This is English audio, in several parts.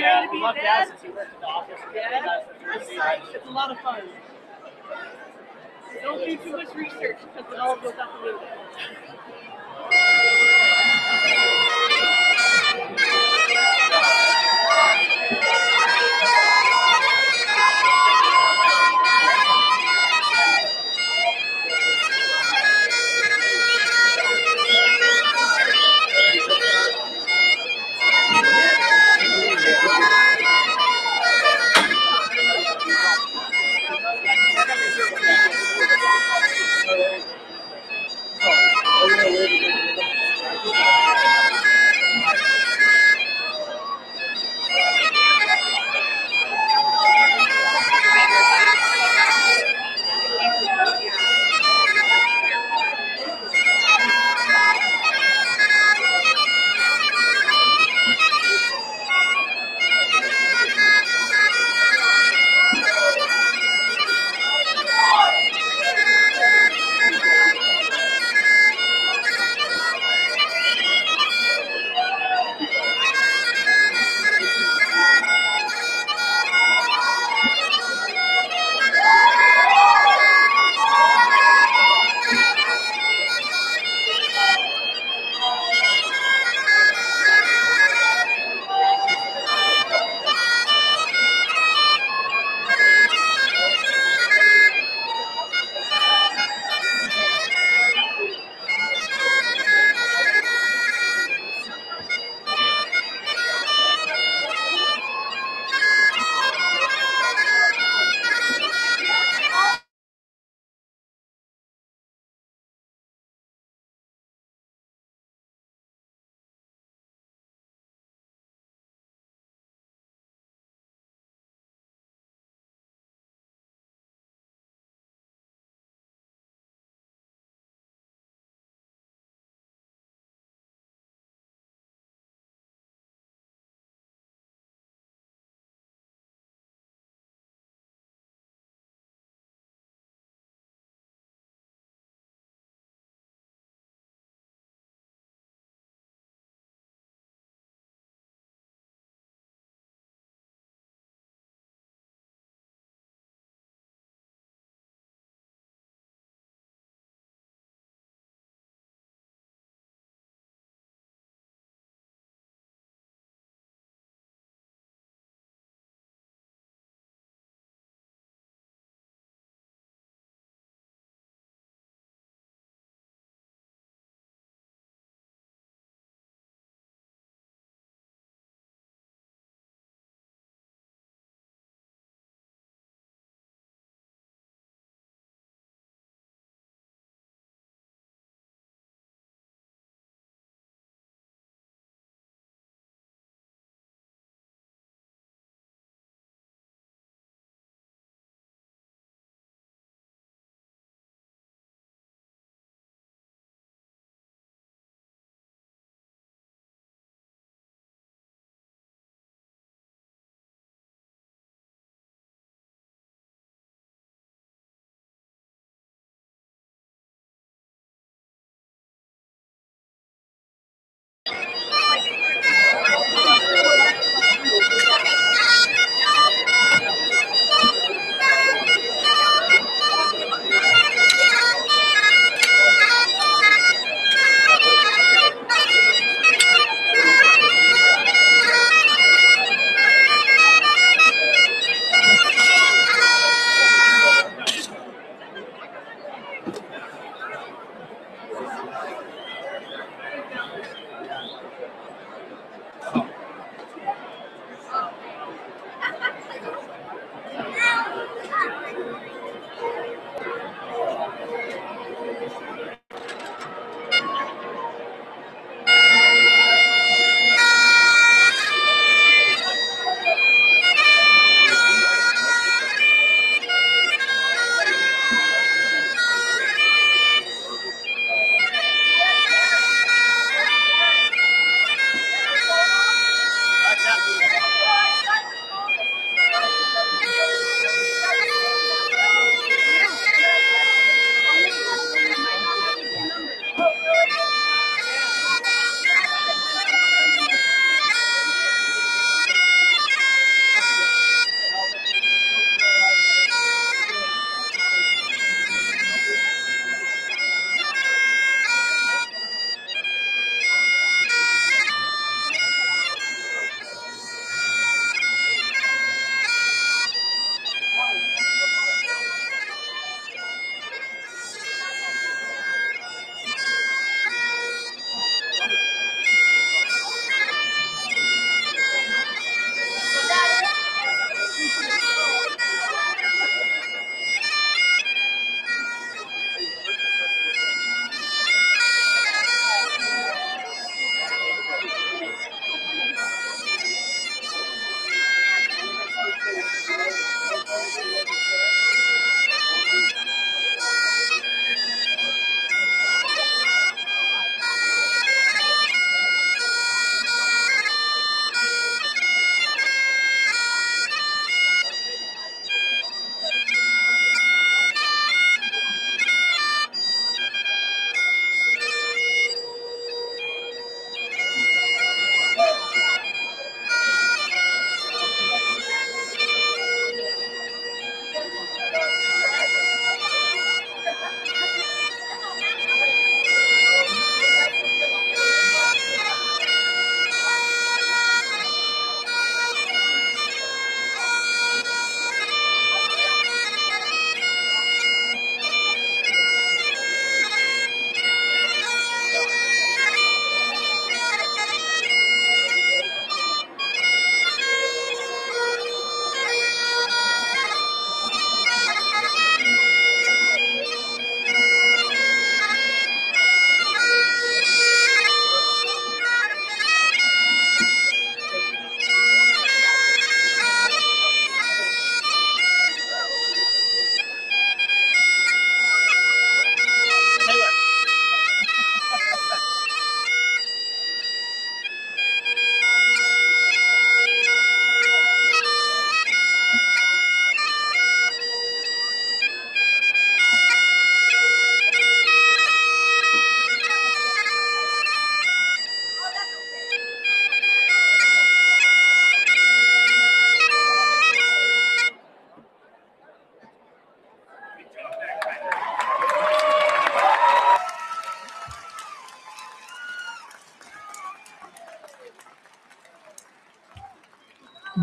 to be that. It's a lot of fun. Don't do too much research because it all goes out the window.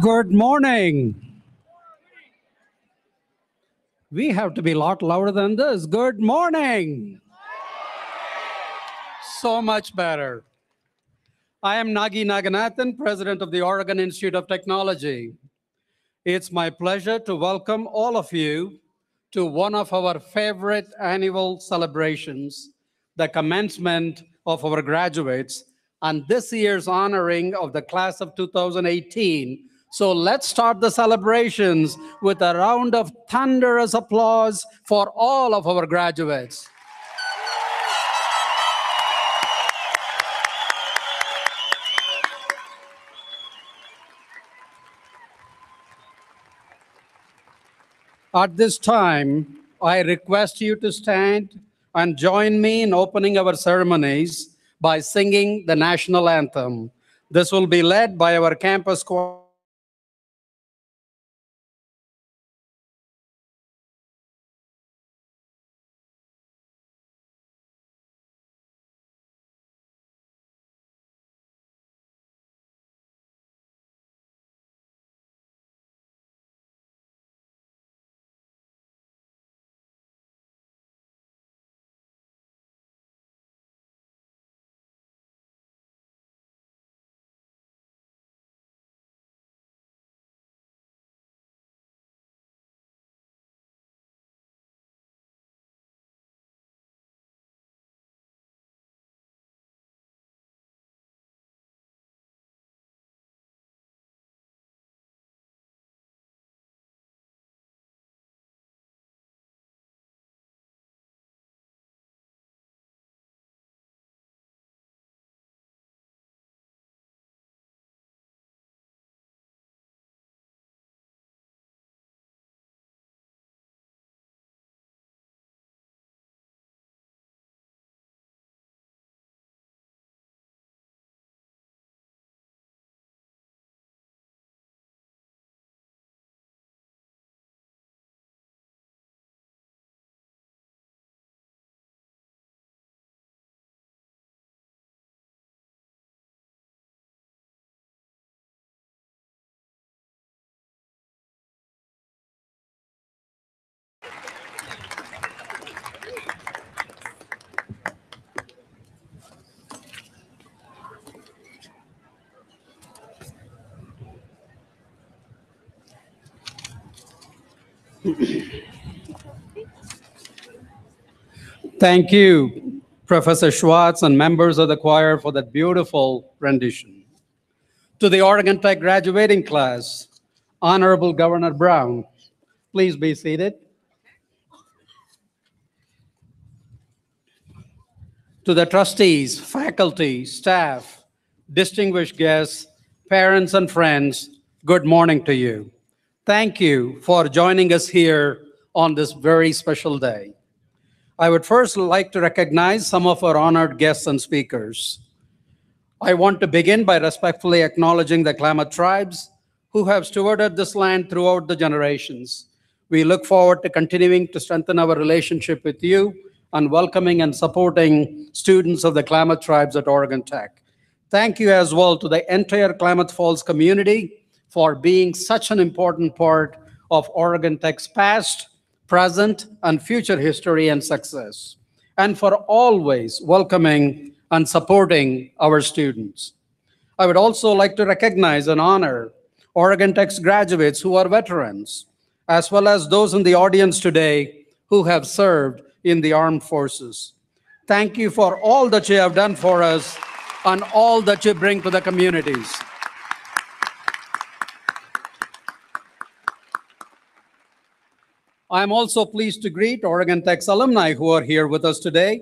Good morning. We have to be a lot louder than this. Good morning. So much better. I am Nagi Naganathan, President of the Oregon Institute of Technology. It's my pleasure to welcome all of you to one of our favorite annual celebrations, the commencement of our graduates, and this year's honoring of the class of 2018. So let's start the celebrations with a round of thunderous applause for all of our graduates. At this time, I request you to stand and join me in opening our ceremonies by singing the national anthem. This will be led by our campus choir. Thank you, Professor Schwartz and members of the choir for that beautiful rendition. To the Oregon Tech graduating class, Honorable Governor Brown, please be seated. To the trustees, faculty, staff, distinguished guests, parents, and friends, good morning to you. Thank you for joining us here on this very special day. I would first like to recognize some of our honored guests and speakers. I want to begin by respectfully acknowledging the Klamath tribes who have stewarded this land throughout the generations. We look forward to continuing to strengthen our relationship with you and welcoming and supporting students of the Klamath tribes at Oregon Tech. Thank you as well to the entire Klamath Falls community for being such an important part of Oregon Tech's past, present, and future history and success, and for always welcoming and supporting our students. I would also like to recognize and honor Oregon Tech's graduates who are veterans, as well as those in the audience today who have served in the armed forces. Thank you for all that you have done for us and all that you bring to the communities. I'm also pleased to greet Oregon Tech's alumni who are here with us today.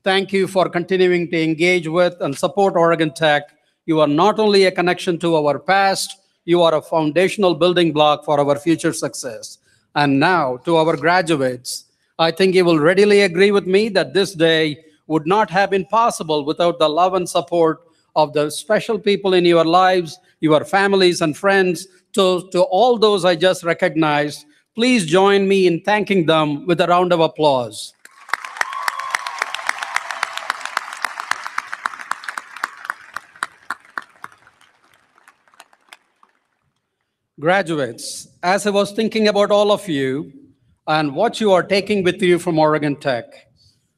Thank you for continuing to engage with and support Oregon Tech. You are not only a connection to our past, you are a foundational building block for our future success. And now, to our graduates, I think you will readily agree with me that this day would not have been possible without the love and support of the special people in your lives, your families and friends. To all those I just recognized, please join me in thanking them with a round of applause. Graduates, as I was thinking about all of you and what you are taking with you from Oregon Tech,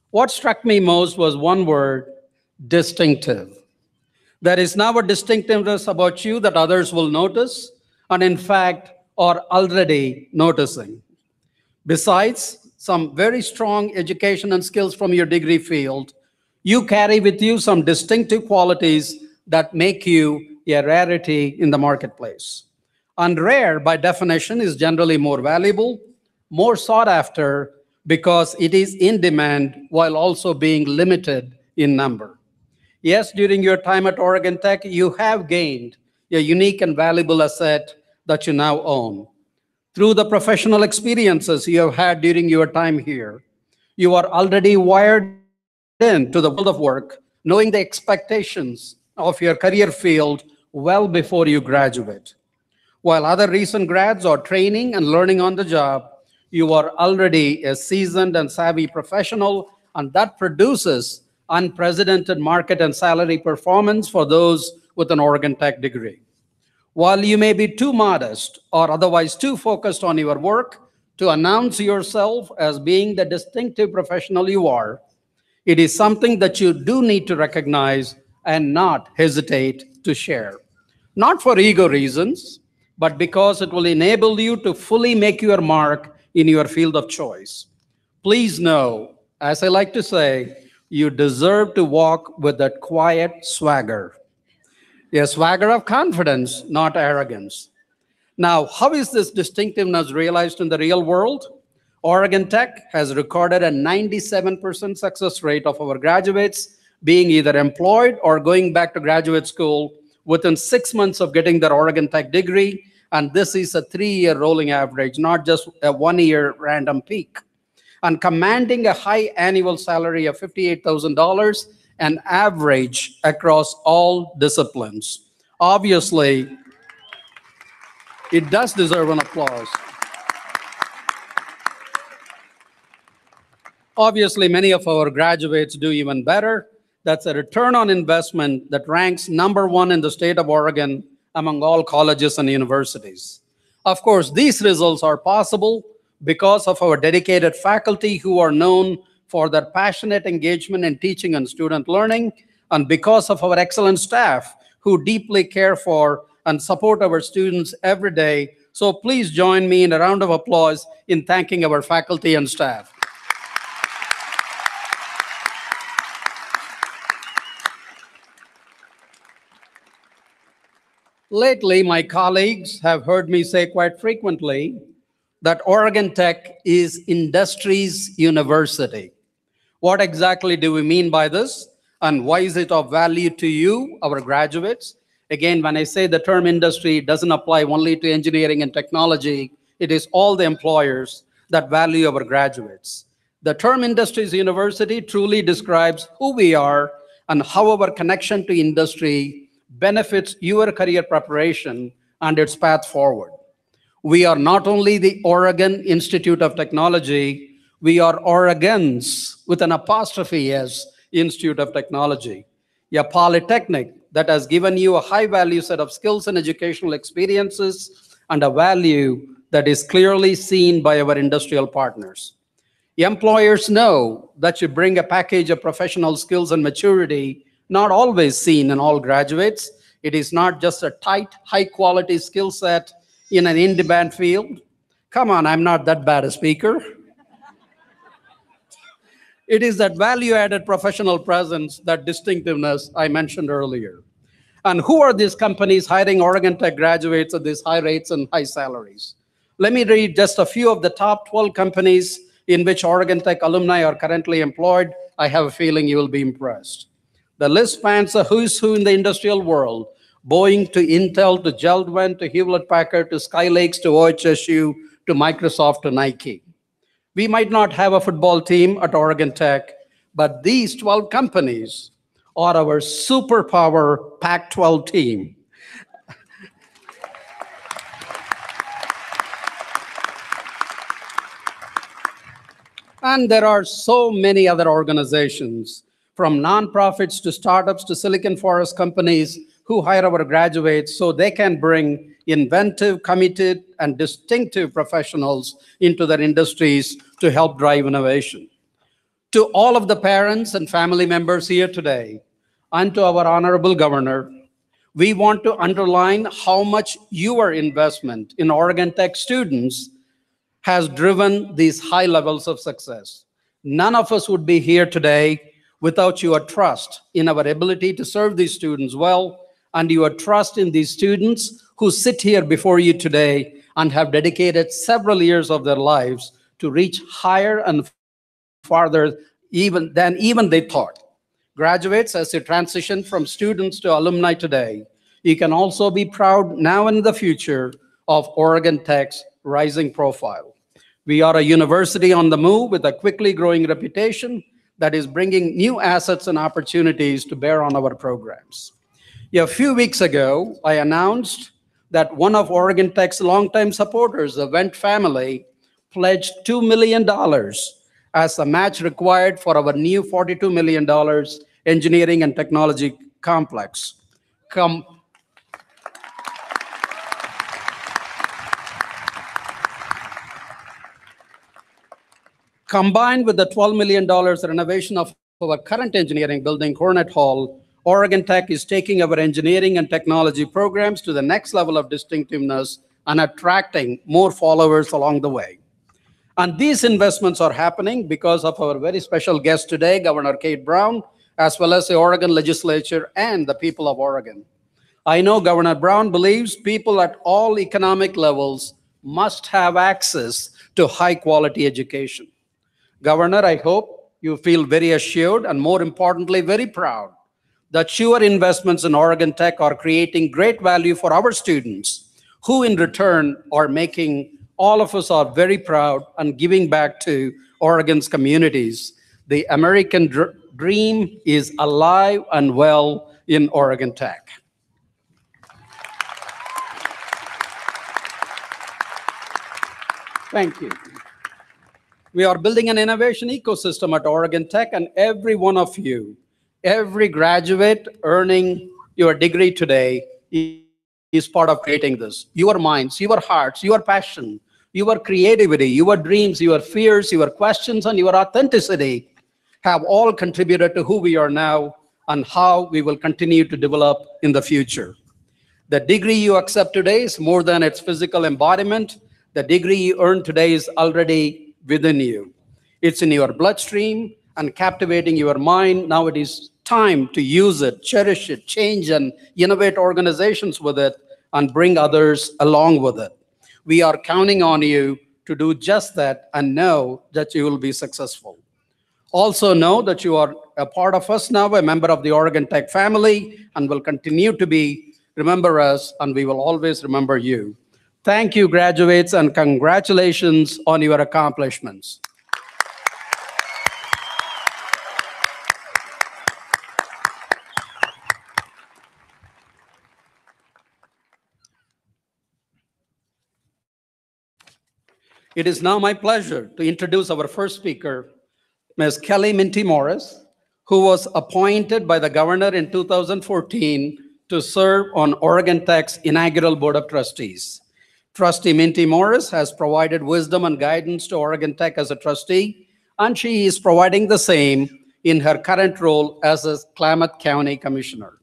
what struck me most was one word: distinctive. There is now a distinctiveness about you that others will notice, and in fact, are already noticing. Besides some very strong education and skills from your degree field, you carry with you some distinctive qualities that make you a rarity in the marketplace. And rare, by definition, is generally more valuable, more sought after, because it is in demand while also being limited in number. Yes, during your time at Oregon Tech, you have gained a unique and valuable asset that you now own. Through the professional experiences you have had during your time here, you are already wired into the world of work, knowing the expectations of your career field well before you graduate. While other recent grads are training and learning on the job, you are already a seasoned and savvy professional, and that produces unprecedented market and salary performance for those with an Oregon Tech degree. While you may be too modest or otherwise too focused on your work to announce yourself as being the distinctive professional you are, it is something that you do need to recognize and not hesitate to share. Not for ego reasons, but because it will enable you to fully make your mark in your field of choice. Please know, as I like to say, you deserve to walk with that quiet swagger. A swagger of confidence, not arrogance. Now, how is this distinctiveness realized in the real world? Oregon Tech has recorded a 97% success rate of our graduates being either employed or going back to graduate school within 6 months of getting their Oregon Tech degree. And this is a 3-year rolling average, not just a 1-year random peak. And commanding a high annual salary of $58,000, an average across all disciplines. Obviously, it does deserve an applause. Obviously, many of our graduates do even better. That's a return on investment that ranks #1 in the state of Oregon among all colleges and universities. Of course, these results are possible because of our dedicated faculty who are known for their passionate engagement in teaching and student learning, and because of our excellent staff who deeply care for and support our students every day. So please join me in a round of applause in thanking our faculty and staff. Lately, my colleagues have heard me say quite frequently that Oregon Tech is industry's university. What exactly do we mean by this? And why is it of value to you, our graduates? Again, when I say the term industry, it doesn't apply only to engineering and technology. It is all the employers that value our graduates. The term industry's university truly describes who we are and how our connection to industry benefits your career preparation and its path forward. We are not only the Oregon Institute of Technology, we are Oregons with an apostrophe S, Institute of Technology, a polytechnic that has given you a high value set of skills and educational experiences and a value that is clearly seen by our industrial partners. Employers know that you bring a package of professional skills and maturity not always seen in all graduates. It is not just a tight, high-quality skill set in an in-demand field. Come on, I'm not that bad a speaker. It is that value-added professional presence, that distinctiveness I mentioned earlier. And who are these companies hiring Oregon Tech graduates at these high rates and high salaries? Let me read just a few of the top 12 companies in which Oregon Tech alumni are currently employed. I have a feeling you will be impressed. The list spans a who's who in the industrial world: Boeing to Intel to Geldwen to Hewlett-Packard to Skylakes to OHSU to Microsoft to Nike. We might not have a football team at Oregon Tech, but these 12 companies are our superpower Pac-12 team. And there are so many other organizations, from nonprofits to startups to Silicon Forest companies, who hire our graduates so they can bring inventive, committed, and distinctive professionals into their industries to help drive innovation. To all of the parents and family members here today, and to our Honorable Governor, we want to underline how much your investment in Oregon Tech students has driven these high levels of success. None of us would be here today without your trust in our ability to serve these students well, and your trust in these students who sit here before you today and have dedicated several years of their lives to reach higher and farther than even they thought. Graduates, as you transition from students to alumni today, you can also be proud now and in the future of Oregon Tech's rising profile. We are a university on the move with a quickly growing reputation that is bringing new assets and opportunities to bear on our programs. A few weeks ago, I announced that one of Oregon Tech's longtime supporters, the Wendt family, pledged $2 million as the match required for our new $42 million engineering and technology complex. Combined with the $12 million renovation of our current engineering building, Cornet Hall, Oregon Tech is taking our engineering and technology programs to the next level of distinctiveness and attracting more followers along the way. And these investments are happening because of our very special guest today, Governor Kate Brown, as well as the Oregon legislature and the people of Oregon. I know Governor Brown believes people at all economic levels must have access to high-quality education. Governor, I hope you feel very assured and, more importantly, very proud that your investments in Oregon Tech are creating great value for our students, who in return are making all of us are very proud and giving back to Oregon's communities. The American dream is alive and well in Oregon Tech. Thank you. We are building an innovation ecosystem at Oregon Tech, and every one of you, every graduate earning your degree today is part of creating this. Your minds, your hearts, your passion, your creativity, your dreams, your fears, your questions, and your authenticity have all contributed to who we are now and how we will continue to develop in the future. The degree you accept today is more than its physical embodiment. The degree you earn today is already within you. It's in your bloodstream and captivating your mind. Now it is time to use it, cherish it, change and innovate organizations with it, and bring others along with it. We are counting on you to do just that and know that you will be successful. Also know that you are a part of us now, a member of the Oregon Tech family, and will continue to be. Remember us, and we will always remember you. Thank you, graduates, and congratulations on your accomplishments. It is now my pleasure to introduce our first speaker, Ms. Kelly Minty Morris, who was appointed by the governor in 2014 to serve on Oregon Tech's inaugural Board of Trustees. Trustee Minty Morris has provided wisdom and guidance to Oregon Tech as a trustee, and she is providing the same in her current role as a Klamath County Commissioner.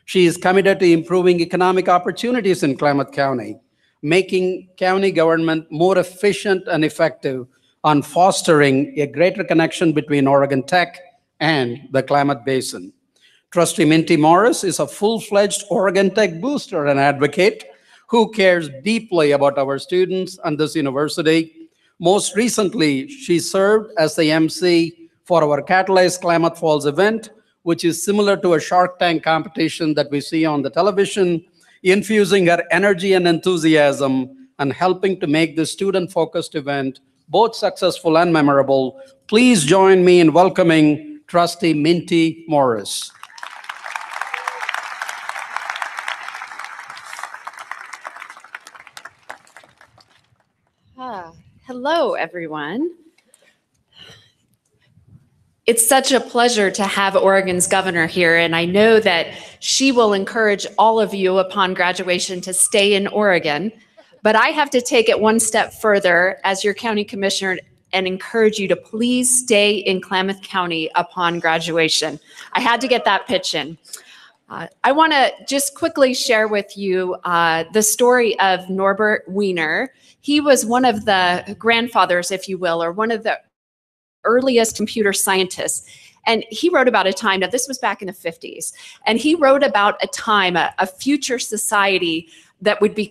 She is committed to improving economic opportunities in Klamath County, making county government more efficient and effective, and fostering a greater connection between Oregon Tech and the Klamath Basin. Trustee Minty Morris is a full-fledged Oregon Tech booster and advocate who cares deeply about our students and this university. Most recently, she served as the MC for our Catalyze Klamath Falls event, which is similar to a Shark Tank competition that we see on the television, infusing her energy and enthusiasm and helping to make this student-focused event both successful and memorable. Please join me in welcoming Trustee Minty Morris. Hello, everyone. It's such a pleasure to have Oregon's governor here, and I know that she will encourage all of you upon graduation to stay in Oregon. But I have to take it one step further as your county commissioner and encourage you to please stay in Klamath County upon graduation. I had to get that pitch in. I want to just quickly share with you the story of Norbert Wiener. He was one of the grandfathers, if you will, or one of the earliest computer scientists. And he wrote about a time, now this was back in the 50s, and he wrote about a time, a future society that would be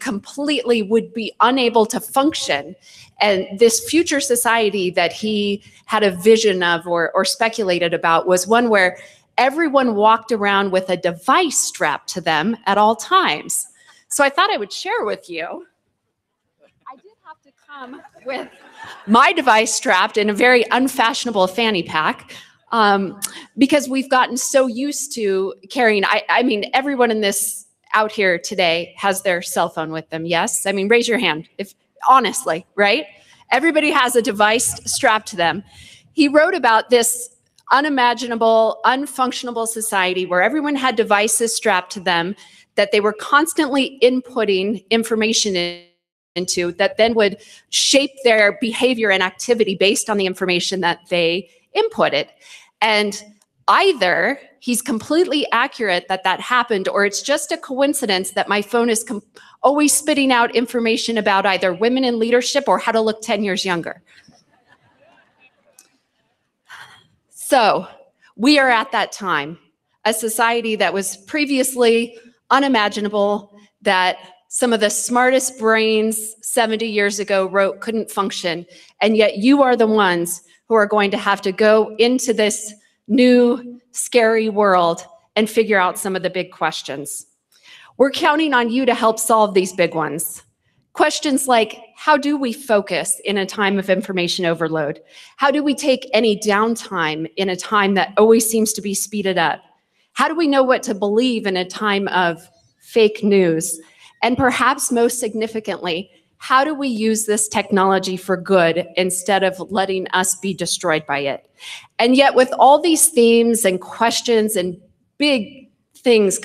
unable to function. And this future society that he had a vision of or speculated about was one where everyone walked around with a device strapped to them at all times. So I thought I would share with you. I did have to come with my device strapped in a very unfashionable fanny pack because we've gotten so used to carrying, I mean, everyone in this out here today has their cell phone with them, yes? I mean, raise your hand, if honestly, right? Everybody has a device strapped to them. He wrote about this unimaginable, unfunctionable society where everyone had devices strapped to them that they were constantly inputting information into that then would shape their behavior and activity based on the information that they inputted. And either he's completely accurate that happened, or it's just a coincidence that my phone is always spitting out information about either women in leadership or how to look 10 years younger. So we are at that time, a society that was previously unimaginable, that some of the smartest brains 70 years ago wrote couldn't function, and yet you are the ones who are going to have to go into this new, scary world and figure out some of the big questions. We're counting on you to help solve these big ones. Questions like, how do we focus in a time of information overload? How do we take any downtime in a time that always seems to be speeded up? How do we know what to believe in a time of fake news? And perhaps most significantly, how do we use this technology for good instead of letting us be destroyed by it? And yet with all these themes and questions and big things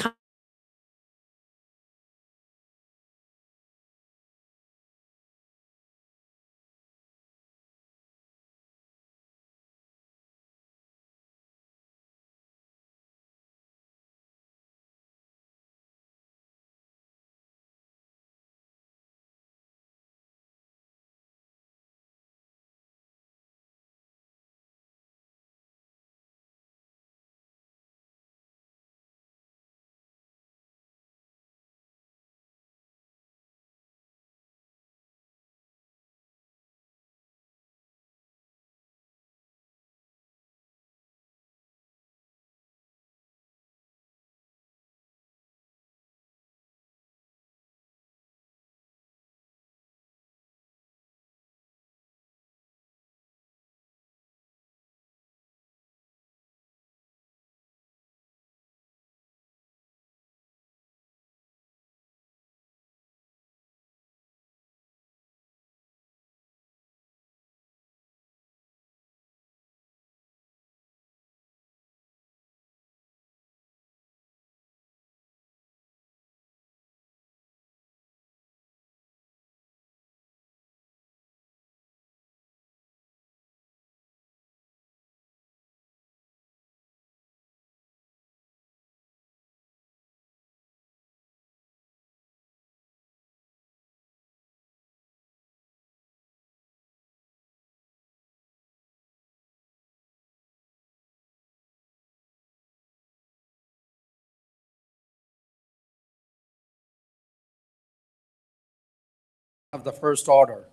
Of the first order.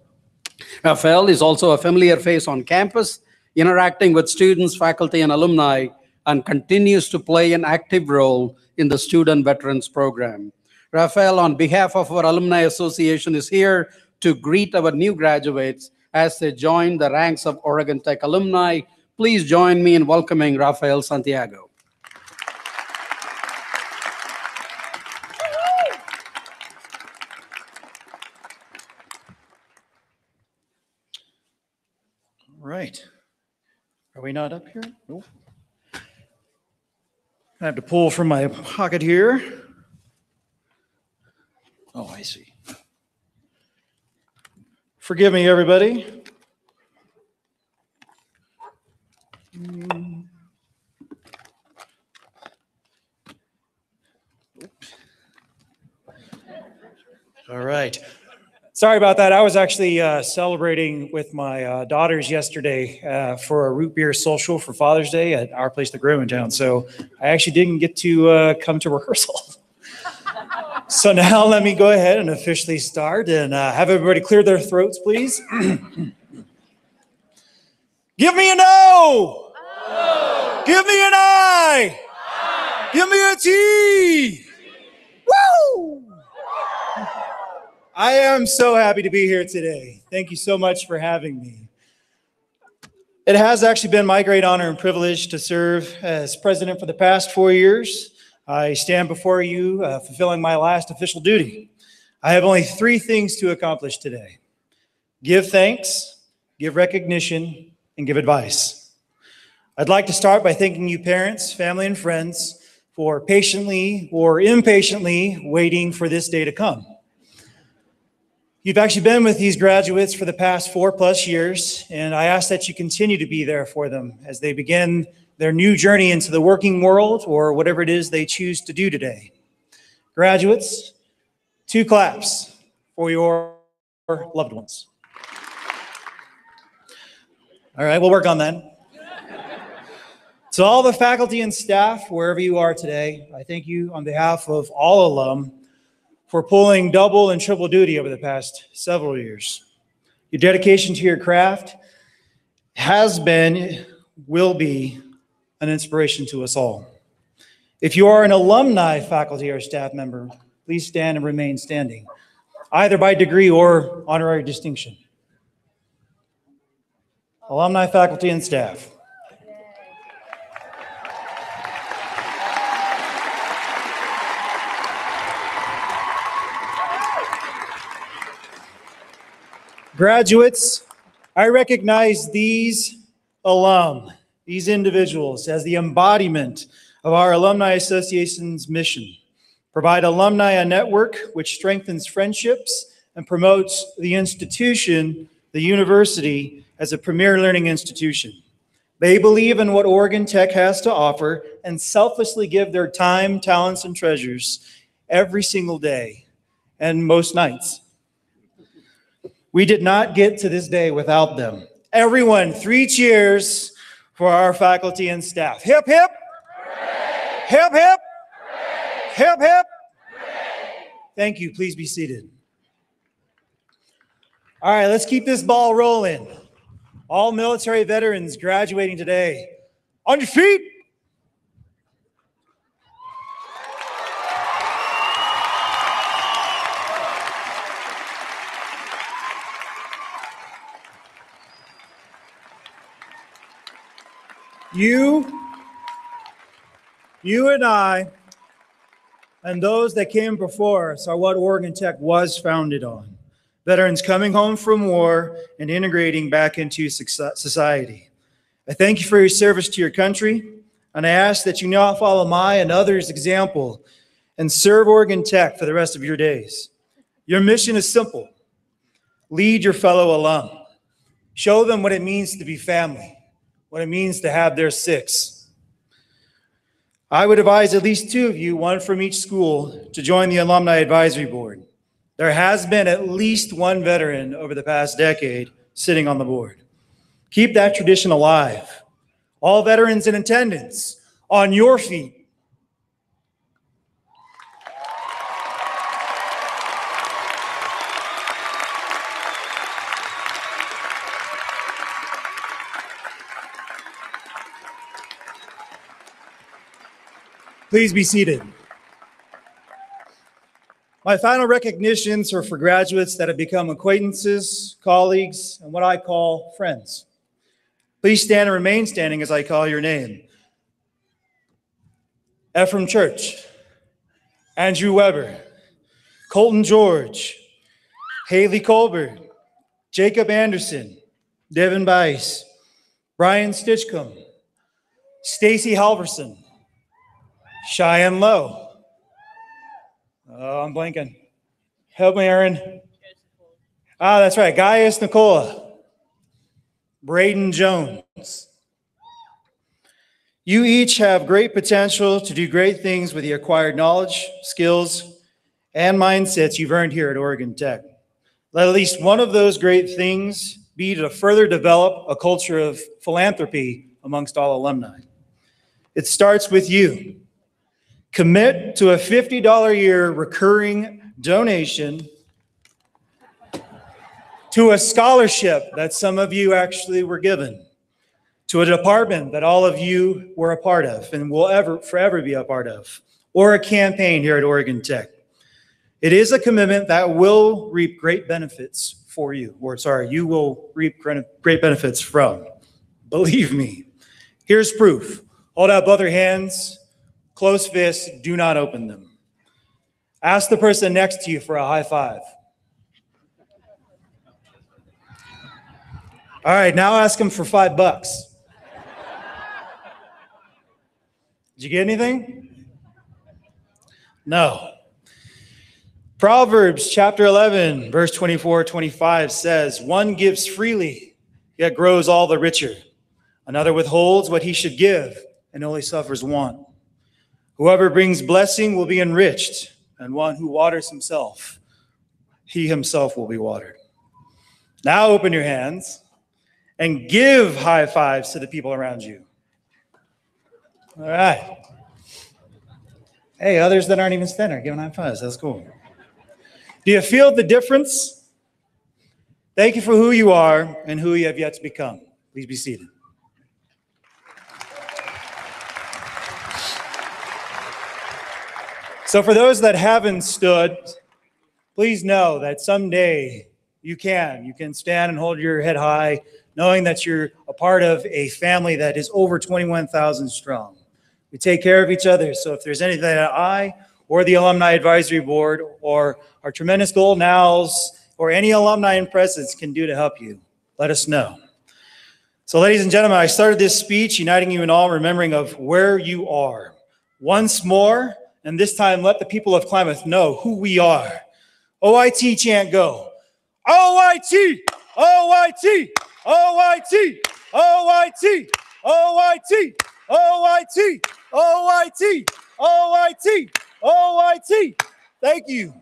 Rafael is also a familiar face on campus, interacting with students, faculty, and alumni, and continues to play an active role in the Student Veterans Program. Rafael, on behalf of our Alumni Association, is here to greet our new graduates as they join the ranks of Oregon Tech alumni. Please join me in welcoming Rafael Santiago. Right. Are we not up here? Nope. I have to pull from my pocket here. Oh, I see. Forgive me, everybody. All right. Sorry about that. I was actually celebrating with my daughters yesterday for a root beer social for Father's Day at our place to grow in town. So I actually didn't get to come to rehearsal. So now let me go ahead and officially start and have everybody clear their throats, please. Give me a no. Oh. Give me an I. Aye. Give me a T. Woo! I am so happy to be here today. Thank you so much for having me. It has actually been my great honor and privilege to serve as president for the past 4 years. I stand before you fulfilling my last official duty. I have only 3 things to accomplish today: give thanks, give recognition, and give advice. I'd like to start by thanking you parents, family, and friends for patiently or impatiently waiting for this day to come. You've actually been with these graduates for the past 4+ years, and I ask that you continue to be there for them as they begin their new journey into the working world or whatever it is they choose to do today. Graduates, 2 claps for your loved ones. All right, we'll work on that. To all the faculty and staff, wherever you are today, I thank you on behalf of all alum for pulling double and triple duty over the past several years. Your dedication to your craft has been, will be, an inspiration to us all. If you are an alumni faculty or staff member, please stand and remain standing, either by degree or honorary distinction. Alumni, faculty, and staff. Graduates, I recognize these alum, these individuals, as the embodiment of our Alumni Association's mission. Provide alumni a network which strengthens friendships and promotes the institution, the university, as a premier learning institution. They believe in what Oregon Tech has to offer and selflessly give their time, talents, and treasures every single day and most nights. We did not get to this day without them. Everyone, 3 cheers for our faculty and staff. Hip, hip. Hooray! Hip, hip. Hooray! Hip, hip. Hooray! Thank you. Please be seated. All right, let's keep this ball rolling. All military veterans graduating today. On your feet. You and I, and those that came before us are what Oregon Tech was founded on. Veterans coming home from war and integrating back into society. I thank you for your service to your country, and I ask that you now follow my and others' example and serve Oregon Tech for the rest of your days. Your mission is simple. Lead your fellow alum. Show them what it means to be family, what it means to have their 6. I would advise at least 2 of you, one from each school, to join the Alumni Advisory Board. There has been at least 1 veteran over the past decade sitting on the board. Keep that tradition alive. All veterans in attendance, on your feet. Please be seated. My final recognitions are for graduates that have become acquaintances, colleagues, and what I call friends. Please stand and remain standing as I call your name. Ephraim Church, Andrew Weber, Colton George, Haley Colbert, Jacob Anderson, Devin Bice, Brian Stitchcomb, Stacy Halverson, Cheyenne Lowe. Oh, I'm blanking. Help me, Aaron. Ah, that's right. Gaius Nicola. Braden Jones. You each have great potential to do great things with the acquired knowledge, skills, and mindsets you've earned here at Oregon Tech. Let at least one of those great things be to further develop a culture of philanthropy amongst all alumni. It starts with you. Commit to a $50 a year recurring donation to a scholarship that some of you actually were given, to a department that all of you were a part of and will forever be a part of, or a campaign here at Oregon Tech. It is a commitment that will reap great benefits for you, you will reap great benefits from. Believe me. Here's proof. Hold out both your hands, close fists, do not open them. Ask the person next to you for a high five. All right, now ask them for $5. Did you get anything? No. Proverbs chapter 11, verse 24-25 says, one gives freely, yet grows all the richer. Another withholds what he should give and only suffers want. Whoever brings blessing will be enriched, and one who waters himself, he himself will be watered. Now open your hands and give high fives to the people around you. All right. Hey, others that aren't even standing are giving high fives. That's cool. Do you feel the difference? Thank you for who you are and who you have yet to become. Please be seated. So for those that haven't stood, please know that someday you can stand and hold your head high, knowing that you're a part of a family that is over 21,000 strong. We take care of each other. So if there's anything that I or the Alumni Advisory Board or our tremendous Golden Owls or any alumni in presence can do to help you, let us know. So ladies and gentlemen, I started this speech uniting you in all remembering of where you are. Once more, and this time let the people of Klamath know who we are. OIT chant go. OIT, OIT, OIT, OIT, OIT, OIT, OIT, OIT, OIT. Thank you.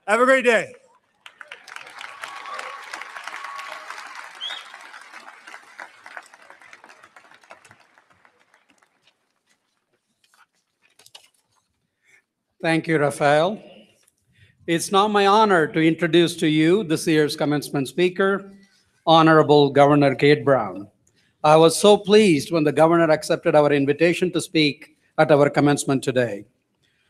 Have a great day. Thank you, Raphael. It's now my honor to introduce to you this year's commencement speaker, Honorable Governor Kate Brown. I was so pleased when the governor accepted our invitation to speak at our commencement today.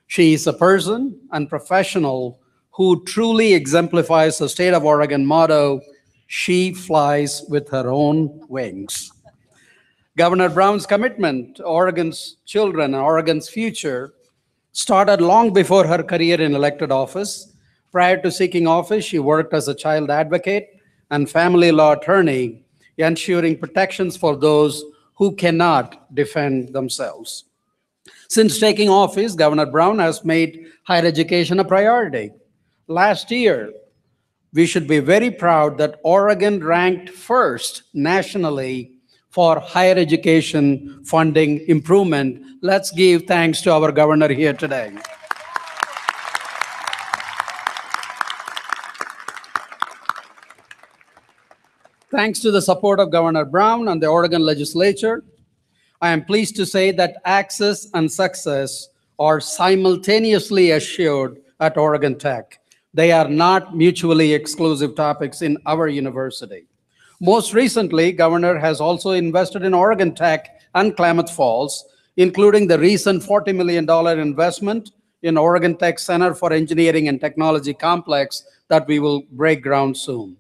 She is a person and professional who truly exemplifies the state of Oregon motto, she flies with her own wings. Governor Brown's commitment to Oregon's children and Oregon's future started long before her career in elected office. Prior to seeking office, she worked as a child advocate and family law attorney, ensuring protections for those who cannot defend themselves. Since taking office, Governor Brown has made higher education a priority. Last year, we should be very proud that Oregon ranked first nationally for higher education funding improvement. Let's give thanks to our governor here today. Thanks to the support of Governor Brown and the Oregon legislature, I am pleased to say that access and success are simultaneously assured at Oregon Tech. They are not mutually exclusive topics in our university. Most recently, Governor has also invested in Oregon Tech and Klamath Falls, including the recent $40 million investment in Oregon Tech Center for Engineering and Technology Complex that we will break ground soon.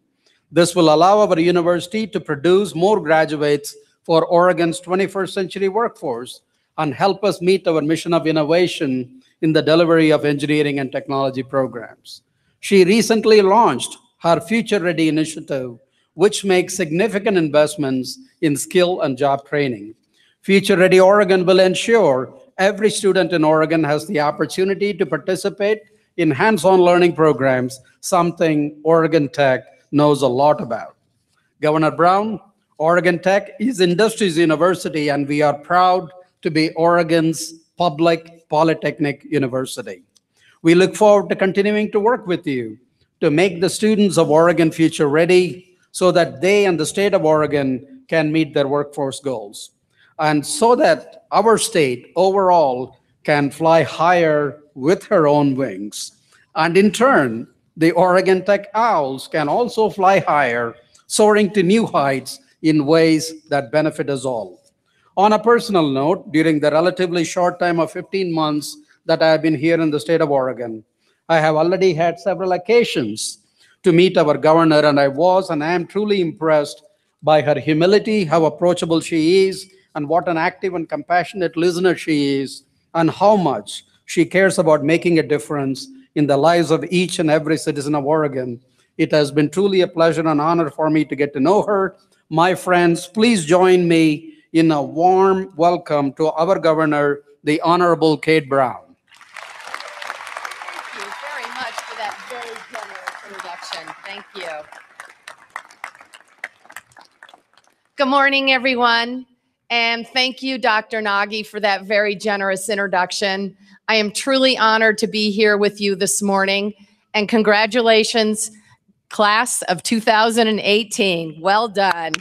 This will allow our university to produce more graduates for Oregon's 21st century workforce and help us meet our mission of innovation in the delivery of engineering and technology programs. She recently launched her Future Ready initiative, which makes significant investments in skill and job training. Future Ready Oregon will ensure Every student in Oregon has the opportunity to participate in hands-on learning programs, something Oregon Tech knows a lot about. Governor Brown, Oregon Tech is industry's university, and we are proud to be Oregon's public polytechnic university. We look forward to continuing to work with you to make the students of Oregon future ready so that they and the state of Oregon can meet their workforce goals, and so that our state overall can fly higher with her own wings. And in turn, the Oregon Tech Owls can also fly higher, soaring to new heights in ways that benefit us all. On a personal note, during the relatively short time of 15 months that I have been here in the state of Oregon, I have already had several occasions to meet our governor, and I was and I am truly impressed by her humility, how approachable she is, and what an active and compassionate listener she is, and how much she cares about making a difference in the lives of each and every citizen of Oregon. It has been truly a pleasure and honor for me to get to know her. My friends, please join me in a warm welcome to our governor, the Honorable Kate Brown. Thank you very much for that very generous introduction. Thank you. Good morning, everyone. And thank you, Dr. Nagy, for that very generous introduction. I am truly honored to be here with you this morning. And congratulations, class of 2018. Well done.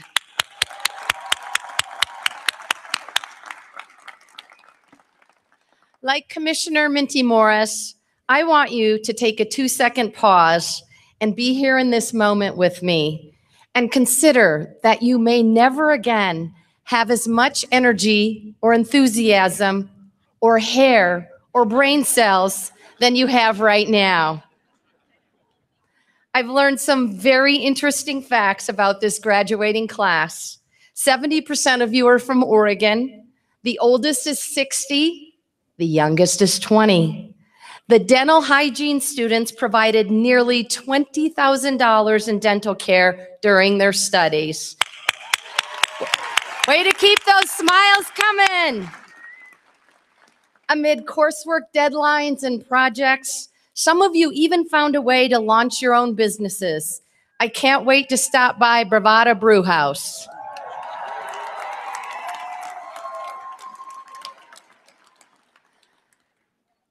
Like Commissioner Minty Morris, I want you to take a 2-second pause and be here in this moment with me and consider that you may never again have as much energy or enthusiasm or hair or brain cells than you have right now. I've learned some very interesting facts about this graduating class. 70% of you are from Oregon. The oldest is 60. The youngest is 20. The dental hygiene students provided nearly $20,000 in dental care during their studies. Way to keep those smiles coming. Amid coursework deadlines and projects, some of you even found a way to launch your own businesses. I can't wait to stop by Bravada Brew House.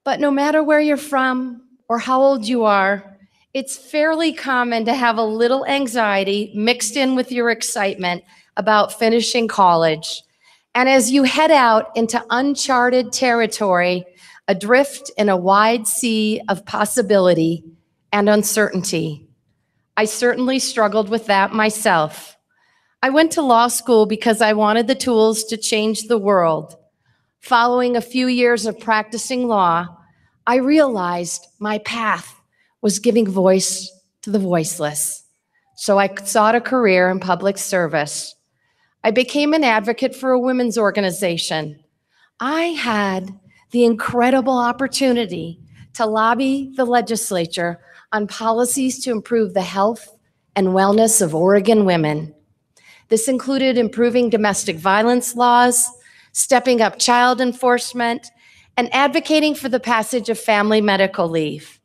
But no matter where you're from or how old you are, it's fairly common to have a little anxiety mixed in with your excitement about finishing college. And as you head out into uncharted territory, adrift in a wide sea of possibility and uncertainty. I certainly struggled with that myself. I went to law school because I wanted the tools to change the world. Following a few years of practicing law, I realized my path was giving voice to the voiceless. So I sought a career in public service. I became an advocate for a women's organization. I had the incredible opportunity to lobby the legislature on policies to improve the health and wellness of Oregon women. This included improving domestic violence laws, stepping up child enforcement, and advocating for the passage of family medical leave.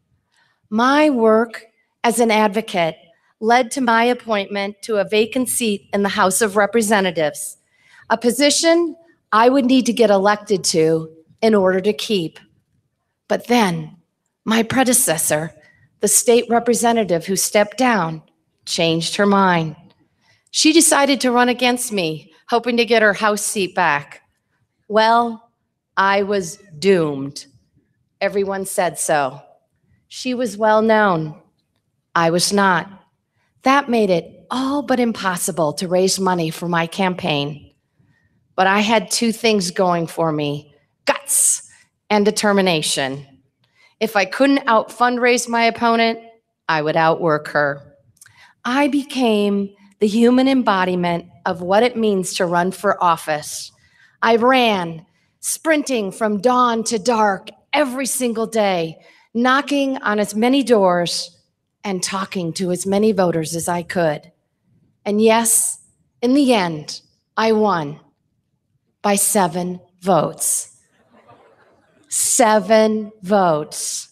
My work as an advocate led to my appointment to a vacant seat in the House of Representatives, a position I would need to get elected to in order to keep. But then my predecessor, the state representative who stepped down, changed her mind. She decided to run against me, hoping to get her House seat back. Well, I was doomed. Everyone said so. She was well known. I was not. That made it all but impossible to raise money for my campaign. But I had two things going for me: guts and determination. If I couldn't out-fundraise my opponent, I would outwork her. I became the human embodiment of what it means to run for office. I ran, sprinting from dawn to dark every single day, knocking on as many doors and talking to as many voters as I could. And yes, in the end, I won by 7 votes. 7 votes.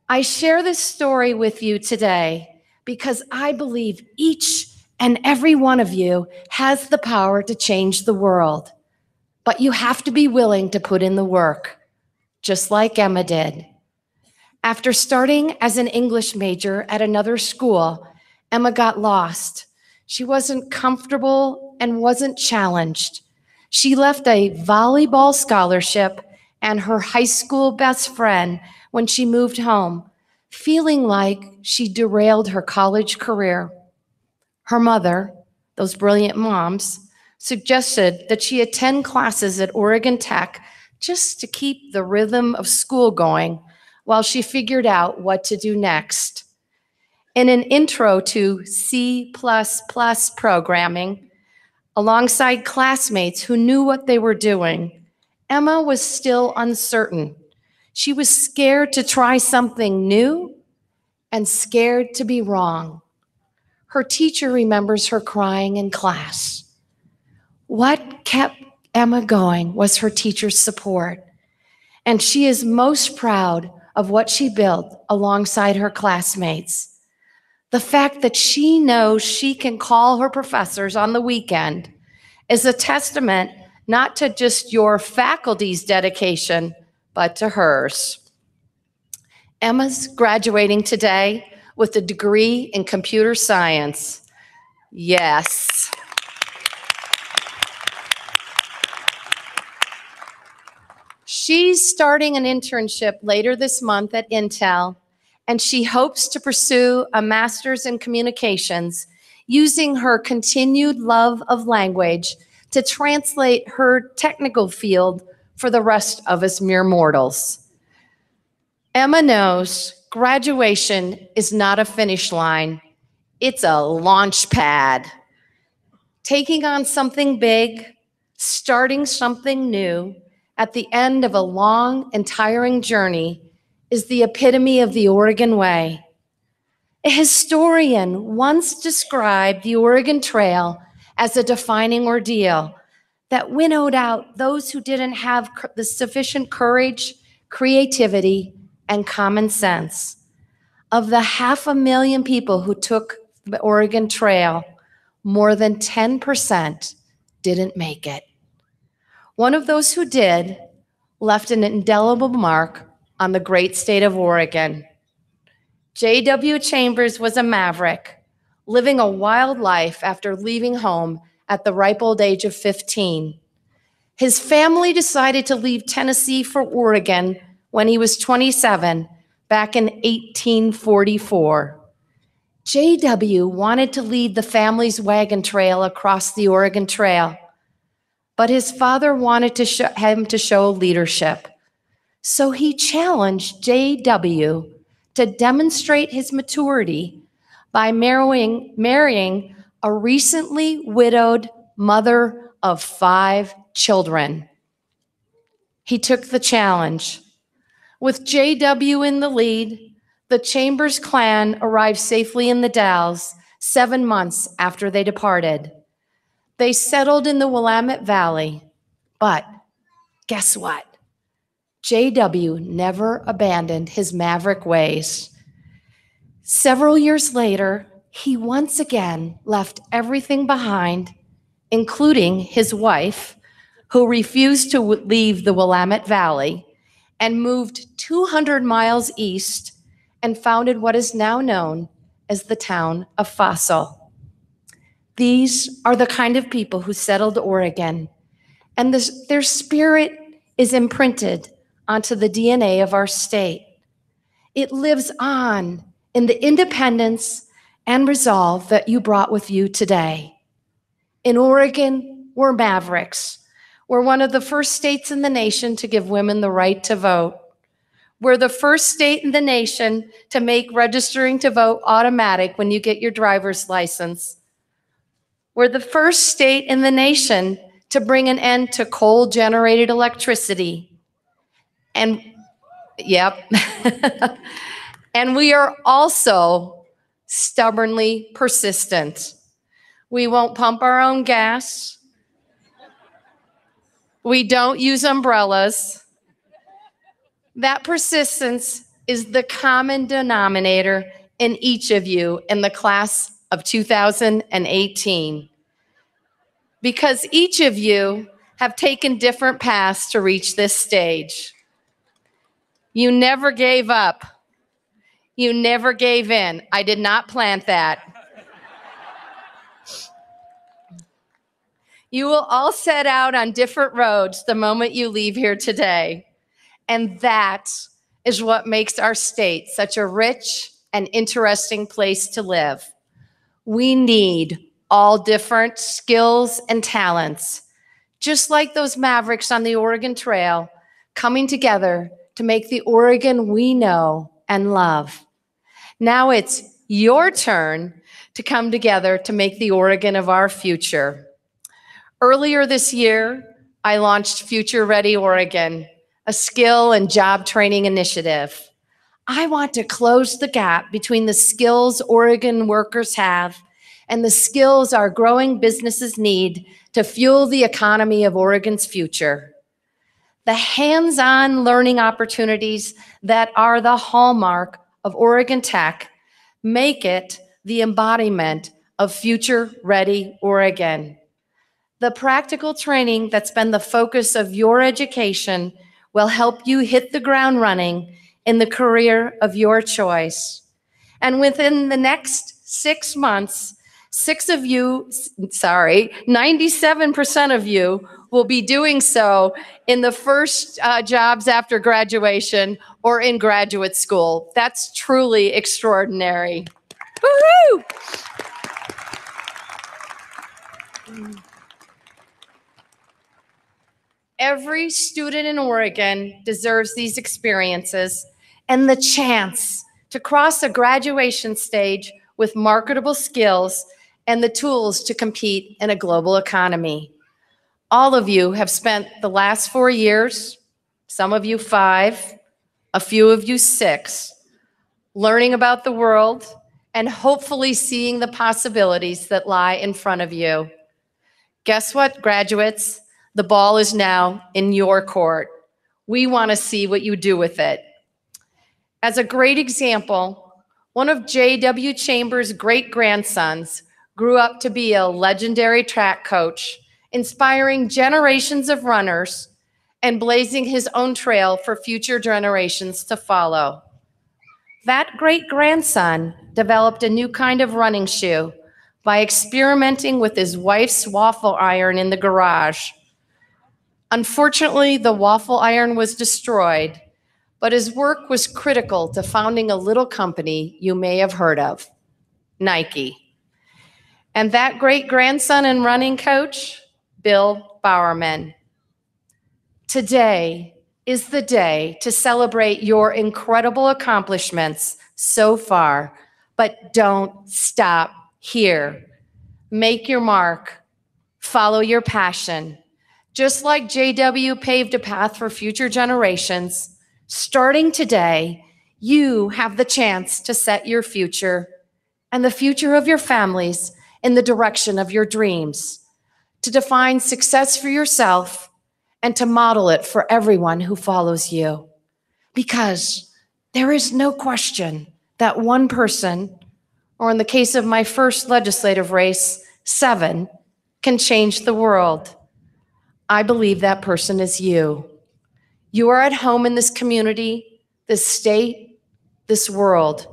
I share this story with you today because I believe each and every one of you has the power to change the world. But you have to be willing to put in the work, just like Emma did. After starting as an English major at another school, Emma got lost. She wasn't comfortable and wasn't challenged. She left a volleyball scholarship and her high school best friend when she moved home, feeling like she derailed her college career. Her mother, those brilliant moms, suggested that she attend classes at Oregon Tech just to keep the rhythm of school going while she figured out what to do next. In an intro to C++ programming, alongside classmates who knew what they were doing, Emma was still uncertain. She was scared to try something new and scared to be wrong. Her teacher remembers her crying in class. What kept Emma going was her teacher's support, and she is most proud of what she built alongside her classmates. The fact that she knows she can call her professors on the weekend is a testament not to just your faculty's dedication, but to hers. Emma's graduating today with a degree in computer science. Yes. She's starting an internship later this month at Intel, and she hopes to pursue a master's in communications using her continued love of language to translate her technical field for the rest of us mere mortals. Emma knows graduation is not a finish line, it's a launch pad. Taking on something big, starting something new, at the end of a long and tiring journey is the epitome of the Oregon Way. A historian once described the Oregon Trail as a defining ordeal that winnowed out those who didn't have the sufficient courage, creativity, and common sense. Of the 500,000 people who took the Oregon Trail, more than 10% didn't make it. One of those who did left an indelible mark on the great state of Oregon. J.W. Chambers was a maverick, living a wild life after leaving home at the ripe old age of 15. His family decided to leave Tennessee for Oregon when he was 27, back in 1844. J.W. wanted to lead the family's wagon trail across the Oregon Trail, but his father wanted him to show leadership. So he challenged J.W. to demonstrate his maturity by marrying a recently widowed mother of 5 children. He took the challenge. With J.W. in the lead, the Chambers clan arrived safely in the Dalles 7 months after they departed. They settled in the Willamette Valley, but guess what? J.W. never abandoned his maverick ways. Several years later, he once again left everything behind, including his wife, who refused to leave the Willamette Valley, and moved 200 miles east and founded what is now known as the town of Fossil. These are the kind of people who settled Oregon, and their spirit is imprinted onto the DNA of our state. It lives on in the independence and resolve that you brought with you today. In Oregon, we're mavericks. We're one of the first states in the nation to give women the right to vote. We're the first state in the nation to make registering to vote automatic when you get your driver's license. We're the first state in the nation to bring an end to coal-generated electricity. And, yep. And we are also stubbornly persistent. We won't pump our own gas. We don't use umbrellas. That persistence is the common denominator in each of you in the class of 2018. Because each of you have taken different paths to reach this stage. You never gave up. You never gave in. I did not plant that. You will all set out on different roads the moment you leave here today. And that is what makes our state such a rich and interesting place to live. We need all different skills and talents, just like those mavericks on the Oregon Trail, coming together to make the Oregon we know and love. Now it's your turn to come together to make the Oregon of our future. Earlier this year, I launched Future Ready Oregon, a skill and job training initiative. I want to close the gap between the skills Oregon workers have and the skills our growing businesses need to fuel the economy of Oregon's future. The hands-on learning opportunities that are the hallmark of Oregon Tech make it the embodiment of Future Ready Oregon. The practical training that's been the focus of your education will help you hit the ground running in the career of your choice. And within the next 6 months, 97% of you will be doing so in the first jobs after graduation or in graduate school. That's truly extraordinary. Woohoo! Every student in Oregon deserves these experiences and the chance to cross a graduation stage with marketable skills and the tools to compete in a global economy. All of you have spent the last 4 years, some of you 5, a few of you 6, learning about the world and hopefully seeing the possibilities that lie in front of you. Guess what, graduates? The ball is now in your court. We want to see what you do with it. As a great example, one of J.W. Chambers' great-grandsons grew up to be a legendary track coach, inspiring generations of runners and blazing his own trail for future generations to follow. That great-grandson developed a new kind of running shoe by experimenting with his wife's waffle iron in the garage. Unfortunately, the waffle iron was destroyed, but his work was critical to founding a little company you may have heard of, Nike. And that great-grandson and running coach, Bill Bowerman. Today is the day to celebrate your incredible accomplishments so far, but don't stop here. Make your mark, follow your passion. Just like JW paved a path for future generations, starting today, you have the chance to set your future and the future of your families in the direction of your dreams, to define success for yourself and to model it for everyone who follows you. Because there is no question that one person, or in the case of my first legislative race, 7, can change the world. I believe that person is you. You are at home in this community, this state, this world.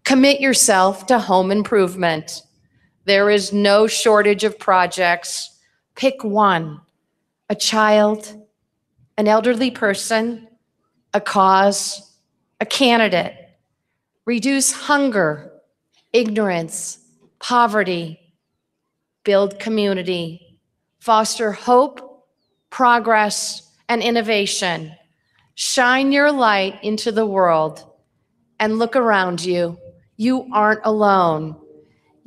Commit yourself to home improvement. There is no shortage of projects. Pick one: a child, an elderly person, a cause, a candidate. Reduce hunger, ignorance, poverty. Build community. Foster hope, progress, and innovation. Shine your light into the world and look around you. You aren't alone.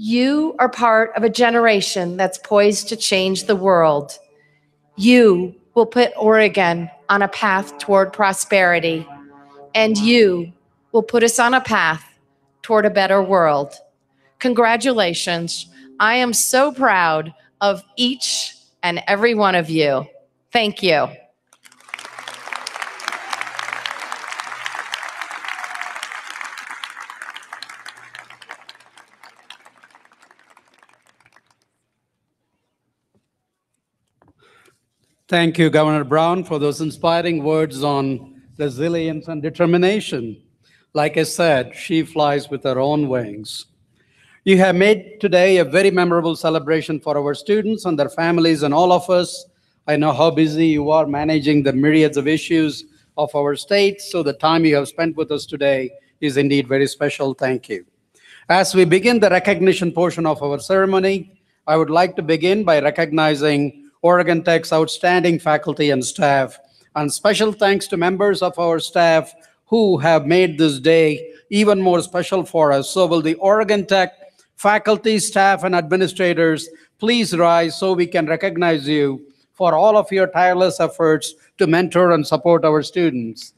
You are part of a generation that's poised to change the world. You will put Oregon on a path toward prosperity, and you will put us on a path toward a better world. Congratulations. I am so proud of each and every one of you. Thank you. Thank you, Governor Brown, for those inspiring words on resilience and determination. Like I said, she flies with her own wings. You have made today a very memorable celebration for our students and their families and all of us. I know how busy you are managing the myriads of issues of our state, so the time you have spent with us today is indeed very special. Thank you. As we begin the recognition portion of our ceremony, I would like to begin by recognizing Oregon Tech's outstanding faculty and staff, and special thanks to members of our staff who have made this day even more special for us. So will the Oregon Tech faculty, staff, and administrators please rise so we can recognize you for all of your tireless efforts to mentor and support our students.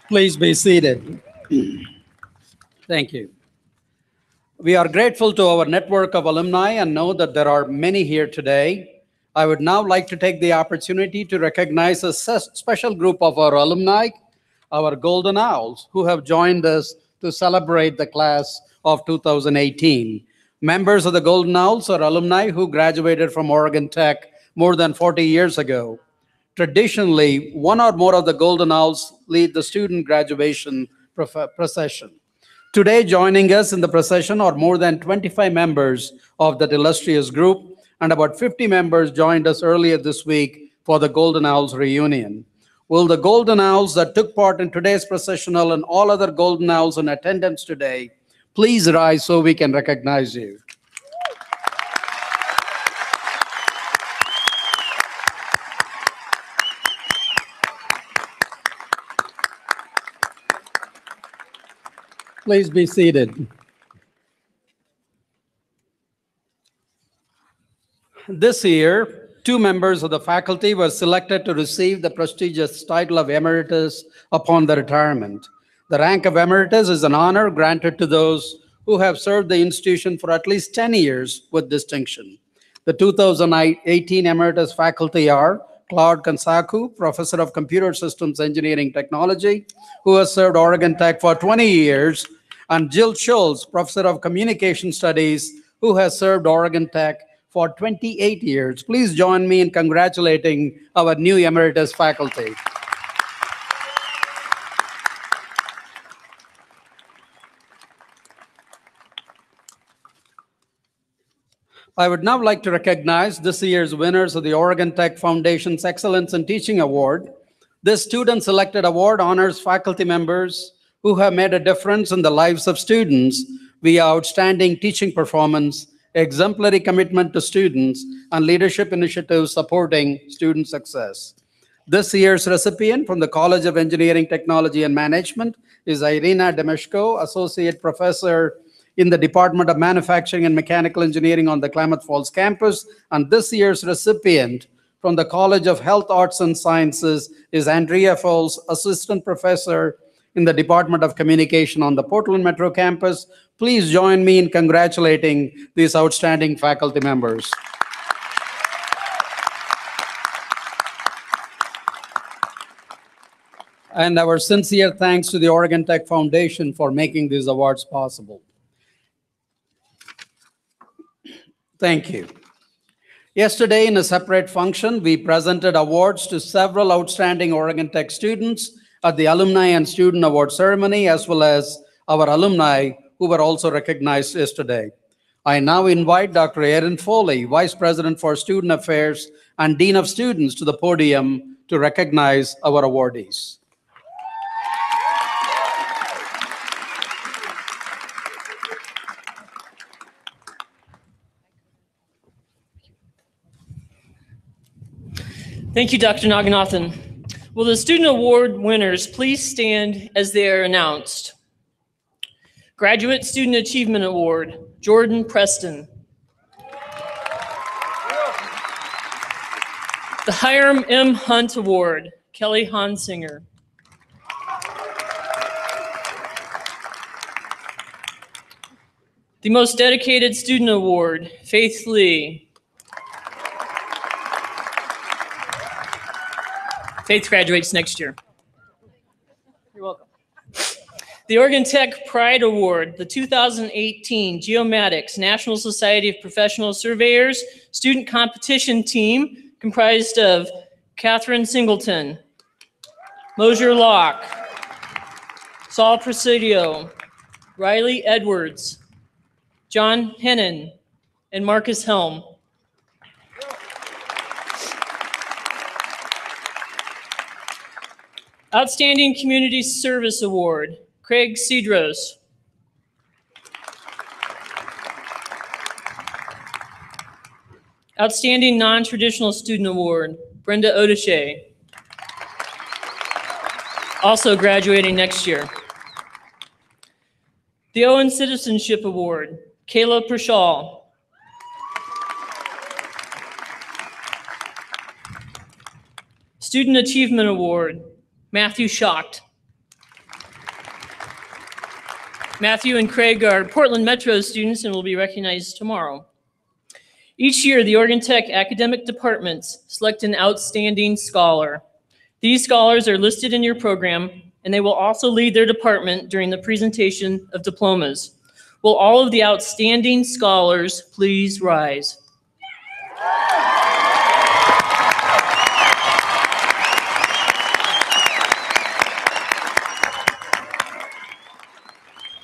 Please be seated. Thank you. We are grateful to our network of alumni and know that there are many here today. I would now like to take the opportunity to recognize a special group of our alumni, our Golden Owls, who have joined us to celebrate the class of 2018. Members of the Golden Owls are alumni who graduated from Oregon Tech more than 40 years ago. Traditionally, one or more of the Golden Owls lead the student graduation procession. Today, joining us in the procession are more than 25 members of that illustrious group, and about 50 members joined us earlier this week for the Golden Owls reunion. Will the Golden Owls that took part in today's processional and all other Golden Owls in attendance today, please rise so we can recognize you. Please be seated. This year, 2 members of the faculty were selected to receive the prestigious title of Emeritus upon their retirement. The rank of Emeritus is an honor granted to those who have served the institution for at least 10 years with distinction. The 2018 Emeritus faculty are Claude Kansaku, Professor of Computer Systems Engineering Technology, who has served Oregon Tech for 20 years, and Jill Schultz, Professor of Communication Studies, who has served Oregon Tech for 28 years. Please join me in congratulating our new Emeritus faculty. I would now like to recognize this year's winners of the Oregon Tech Foundation's Excellence in Teaching Award. This student-selected award honors faculty members who have made a difference in the lives of students via outstanding teaching performance, exemplary commitment to students, and leadership initiatives supporting student success. This year's recipient from the College of Engineering, Technology, and Management is Irina Demeshko, Associate Professor in the Department of Manufacturing and Mechanical Engineering on the Klamath Falls campus. And this year's recipient from the College of Health, Arts, and Sciences is Andrea Foles, Assistant Professor in the Department of Communication on the Portland Metro campus. Please join me in congratulating these outstanding faculty members. And our sincere thanks to the Oregon Tech Foundation for making these awards possible. Thank you. Yesterday, in a separate function, we presented awards to several outstanding Oregon Tech students at the Alumni and Student Award Ceremony, as well as our alumni who were also recognized yesterday. I now invite Dr. Erin Foley, Vice President for Student Affairs and Dean of Students, to the podium to recognize our awardees. Thank you, Dr. Naganathan. Will the student award winners please stand as they are announced? Graduate Student Achievement Award, Jordan Preston. The Hiram M. Hunt Award, Kelly Hansinger. The Most Dedicated Student Award, Faith Lee. Faith graduates next year. The Oregon Tech Pride Award, the 2018 Geomatics National Society of Professional Surveyors Student Competition Team, comprised of Catherine Singleton, Mosier Locke, Saul Presidio, Riley Edwards, John Hennon, and Marcus Helm. Outstanding Community Service Award, Craig Cedros. Outstanding Non-Traditional Student Award, Brenda Odeshay. Also graduating next year. The Owen Citizenship Award, Kayla Pershall. Student Achievement Award, Matthew Schacht. Matthew and Craig are Portland Metro students and will be recognized tomorrow. Each year, the Oregon Tech academic departments select an outstanding scholar. These scholars are listed in your program, and they will also lead their department during the presentation of diplomas. Will all of the outstanding scholars please rise?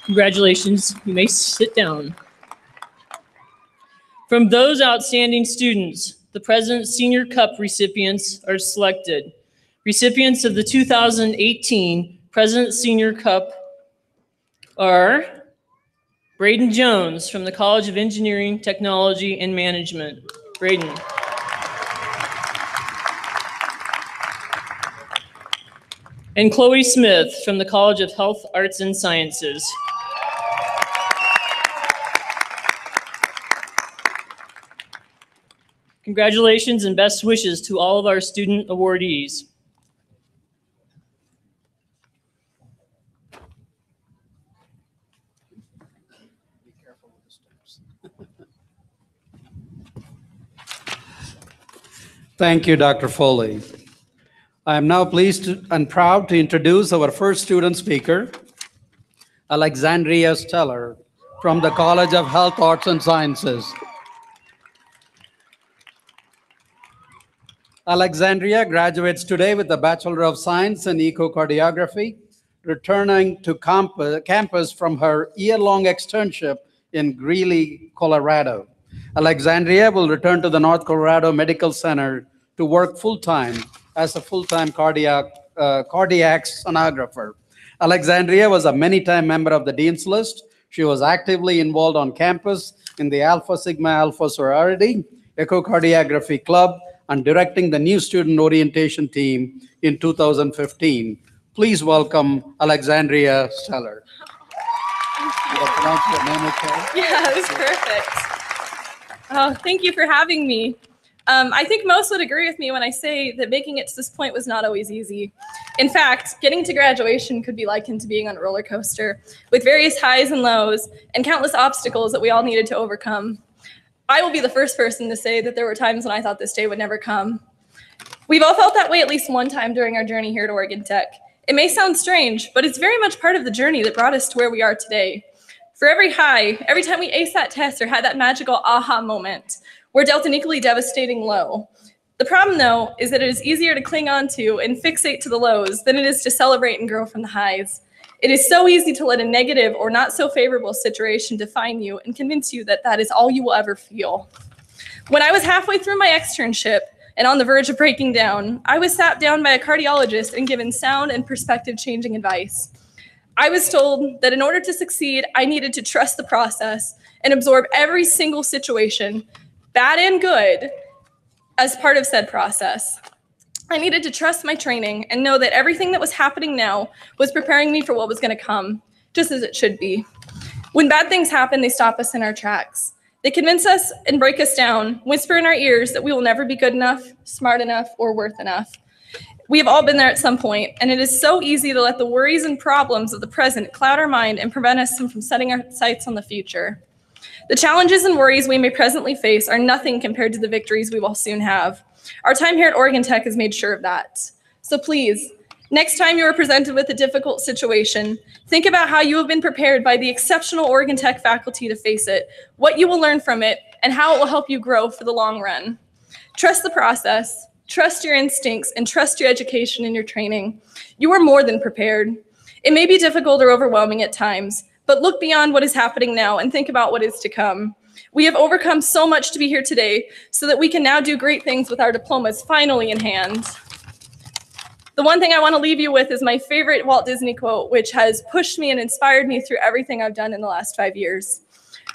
Congratulations, you may sit down. From those outstanding students, the President's Senior Cup recipients are selected. Recipients of the 2018 President's Senior Cup are Braden Jones from the College of Engineering, Technology, and Management. Braden. And Chloe Smith from the College of Health, Arts, and Sciences. Congratulations and best wishes to all of our student awardees. Be careful with the steps. Thank you, Dr. Foley. I am now pleased and proud to introduce our first student speaker, Alexandria Steller from the College of Health, Arts, and Sciences. Alexandria graduates today with a Bachelor of Science in Echocardiography, returning to campus from her year-long externship in Greeley, Colorado. Alexandria will return to the North Colorado Medical Center to work full-time as a full-time cardiac sonographer. Alexandria was a many-time member of the Dean's List. She was actively involved on campus in the Alpha Sigma Alpha sorority, Echocardiography Club, and directing the new student orientation team in 2015. Please welcome Alexandria Steller. Did I pronounce your name okay? Yeah, that was perfect. Oh, thank you for having me. I think most would agree with me when I say that making it to this point was not always easy. In fact, getting to graduation could be likened to being on a roller coaster with various highs and lows and countless obstacles that we all needed to overcome. I will be the first person to say that there were times when I thought this day would never come. We've all felt that way at least one time during our journey here at Oregon Tech. It may sound strange, but it's very much part of the journey that brought us to where we are today. For every high, every time we aced that test or had that magical aha moment, we're dealt an equally devastating low. The problem, though, is that it is easier to cling on to and fixate to the lows than it is to celebrate and grow from the highs. It is so easy to let a negative or not so favorable situation define you and convince you that that is all you will ever feel. When I was halfway through my externship and on the verge of breaking down, I was sat down by a cardiologist and given sound and perspective-changing advice. I was told that in order to succeed, I needed to trust the process and absorb every single situation, bad and good, as part of said process. I needed to trust my training and know that everything that was happening now was preparing me for what was going to come, just as it should be. When bad things happen, they stop us in our tracks. They convince us and break us down, whisper in our ears that we will never be good enough, smart enough, or worth enough. We have all been there at some point, and it is so easy to let the worries and problems of the present cloud our mind and prevent us from setting our sights on the future. The challenges and worries we may presently face are nothing compared to the victories we will soon have. Our time here at Oregon Tech has made sure of that. So please, Next time you are presented with a difficult situation, think about how you have been prepared by the exceptional Oregon Tech faculty to face it, what you will learn from it, and how it will help you grow for the long run. Trust the process, trust your instincts, and trust your education and your training. You are more than prepared. It may be difficult or overwhelming at times, but look beyond what is happening now and think about what is to come. We have overcome so much to be here today so that we can now do great things with our diplomas finally in hand. The one thing I want to leave you with is my favorite Walt Disney quote, which has pushed me and inspired me through everything I've done in the last 5 years.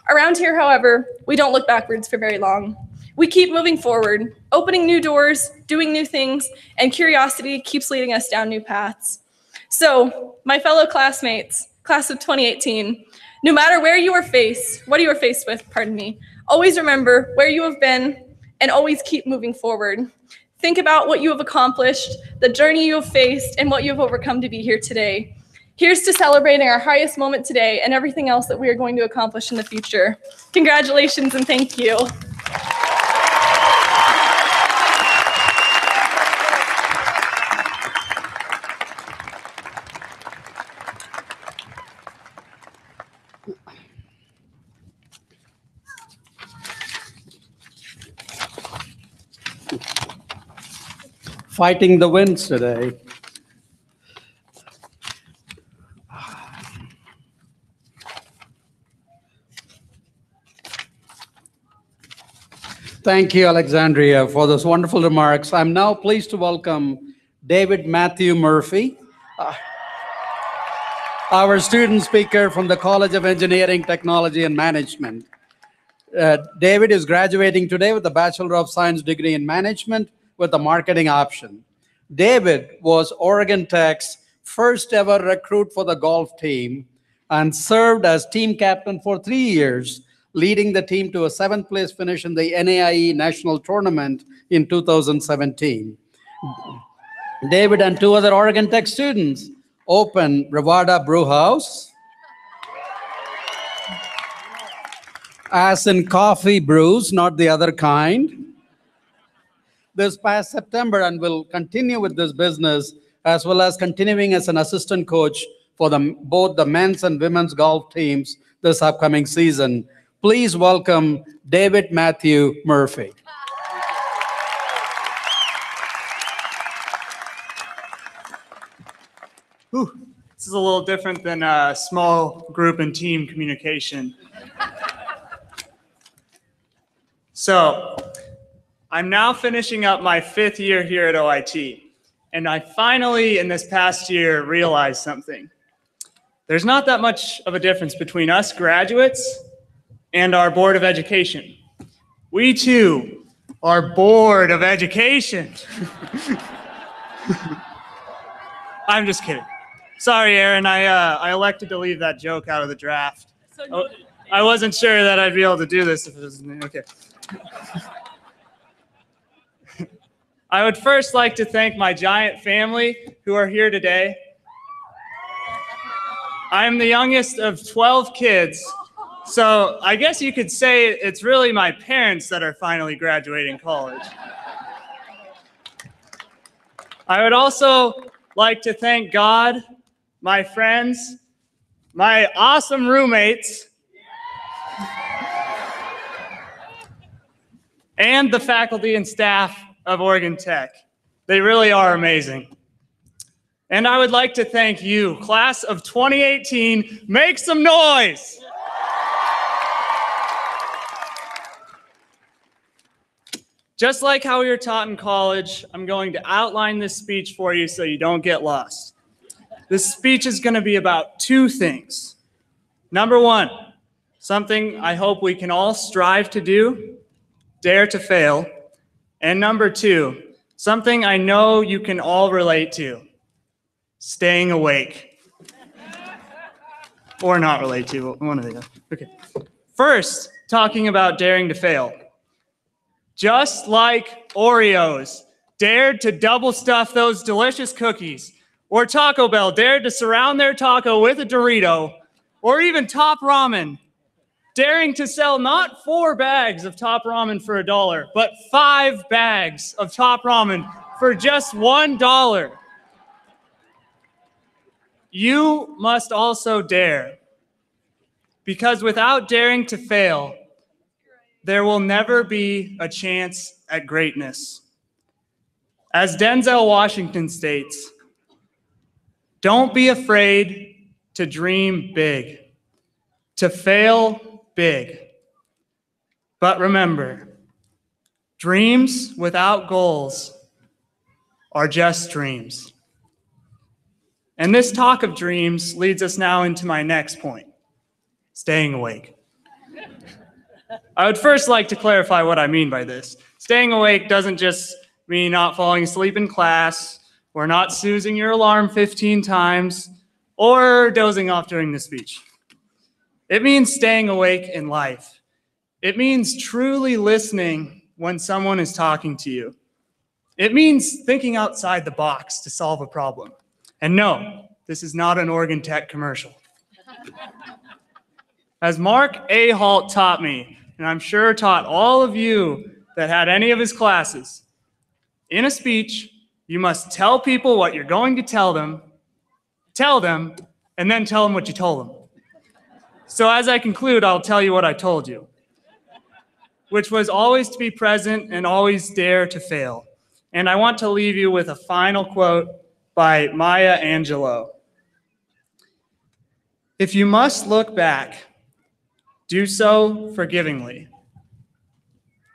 Around here, however, we don't look backwards for very long. We keep moving forward, opening new doors, doing new things, and curiosity keeps leading us down new paths. So, my fellow classmates, class of 2018, no matter where you are faced, what you are faced with, always remember where you have been and always keep moving forward. Think about what you have accomplished, the journey you have faced, and what you have overcome to be here today. Here's to celebrating our highest moment today and everything else that we are going to accomplish in the future. Congratulations and thank you. Fighting the winds today. Thank you, Alexandria, for those wonderful remarks. I'm now pleased to welcome David Matthew Murphy, our student speaker from the College of Engineering, Technology, and Management. David is graduating today with a Bachelor of Science degree in Management with a marketing option. David was Oregon Tech's first ever recruit for the golf team and served as team captain for 3 years, leading the team to a 7th place finish in the NAIE National Tournament in 2017. David and 2 other Oregon Tech students opened Revada Brew House, as in coffee brews, not the other kind, this past September, and will continue with this business, as well as continuing as an assistant coach for both the men's and women's golf teams this upcoming season. Please welcome David Matthew Murphy. Whew. This is a little different than a small group and team communication. So, I'm now finishing up my 5th year here at OIT, and I finally, in this past year, realized something. There's not that much of a difference between us graduates and our Board of Education. We too are Board of Education. I'm just kidding. Sorry, Aaron, I elected to leave that joke out of the draft. I wasn't sure that I'd be able to do this if it was, okay. I would first like to thank my giant family who are here today. I'm the youngest of 12 kids, so I guess you could say it's really my parents that are finally graduating college. I would also like to thank God, my friends, my awesome roommates, and the faculty and staff of Oregon Tech. They really are amazing. And I would like to thank you, class of 2018, make some noise! Just like how we were taught in college, I'm going to outline this speech for you so you don't get lost. This speech is going to be about 2 things. Number 1, something I hope we can all strive to do, dare to fail. And number 2, something I know you can all relate to, staying awake. Or not relate to, one of the other. Okay. First, talking about daring to fail. Just like Oreos dared to double stuff those delicious cookies, or Taco Bell dared to surround their taco with a Dorito, or even Top Ramen daring to sell not 4 bags of Top Ramen for $1, but 5 bags of Top Ramen for just $1. you must also dare. Because without daring to fail, there will never be a chance at greatness. As Denzel Washington states, don't be afraid to dream big, to fail big. But remember, dreams without goals are just dreams. And this talk of dreams leads us now into my next point, staying awake. I would first like to clarify what I mean by this. Staying awake doesn't just mean not falling asleep in class, or not snoozing your alarm 15 times, or dozing off during the speech. It means staying awake in life. It means truly listening when someone is talking to you. It means thinking outside the box to solve a problem. And no, this is not an Oregon Tech commercial. As Mark A. Halt taught me, and I'm sure taught all of you that had any of his classes, in a speech, you must tell people what you're going to tell them, and then tell them what you told them. So as I conclude, I'll tell you what I told you, which was always to be present and always dare to fail. And I want to leave you with a final quote by Maya Angelou. If you must look back, do so forgivingly.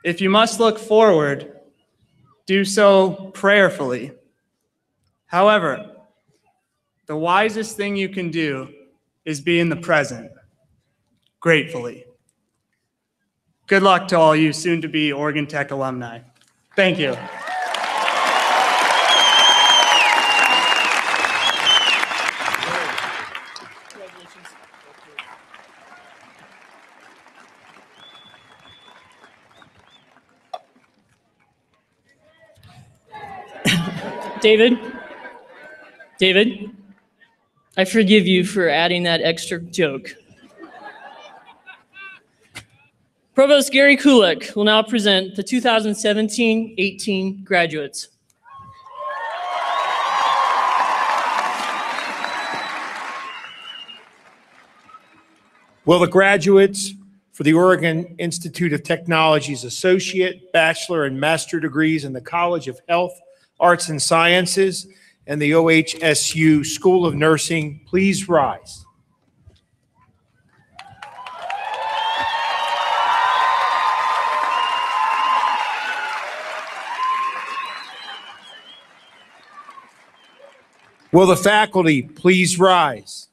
If you must look forward, do so prayerfully. However, the wisest thing you can do is be in the present, gratefully. Good luck to all you soon-to-be Oregon Tech alumni. Thank you. David, I forgive you for adding that extra joke. Provost Gary Kulik will now present the 2017-18 graduates. Will the graduates for the Oregon Institute of Technology's Associate, Bachelor, and Master degrees in the College of Health, Arts and Sciences, and the OHSU School of Nursing please rise? Will the faculty please rise?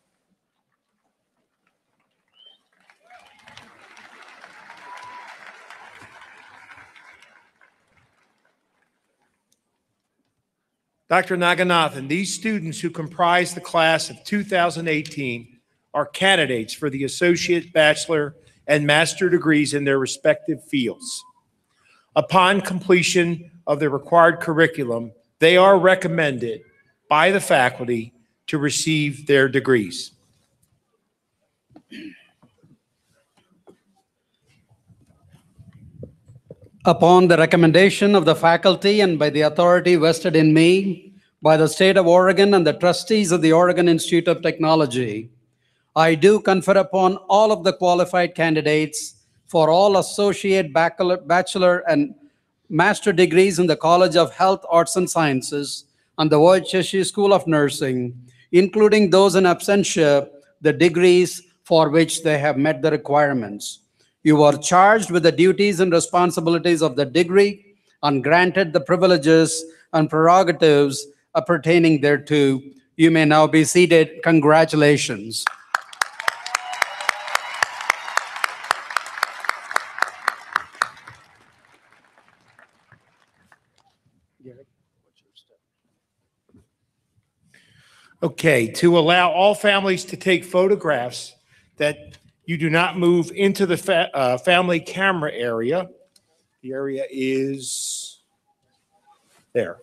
Dr. Naganathan, these students who comprise the class of 2018 are candidates for the associate, bachelor, and master degrees in their respective fields. Upon completion of the required curriculum, they are recommended by the faculty to receive their degrees. Upon the recommendation of the faculty and by the authority vested in me by the state of Oregon and the trustees of the Oregon Institute of Technology, I do confer upon all of the qualified candidates for all associate, bachelor, and master degrees in the College of Health, Arts, and Sciences and the OHSU School of Nursing, including those in absentia, the degrees for which they have met the requirements. You are charged with the duties and responsibilities of the degree and granted the privileges and prerogatives pertaining thereto. You may now be seated. Congratulations. Okay, to allow all families to take photographs that you do not move into the family camera area. The area is there.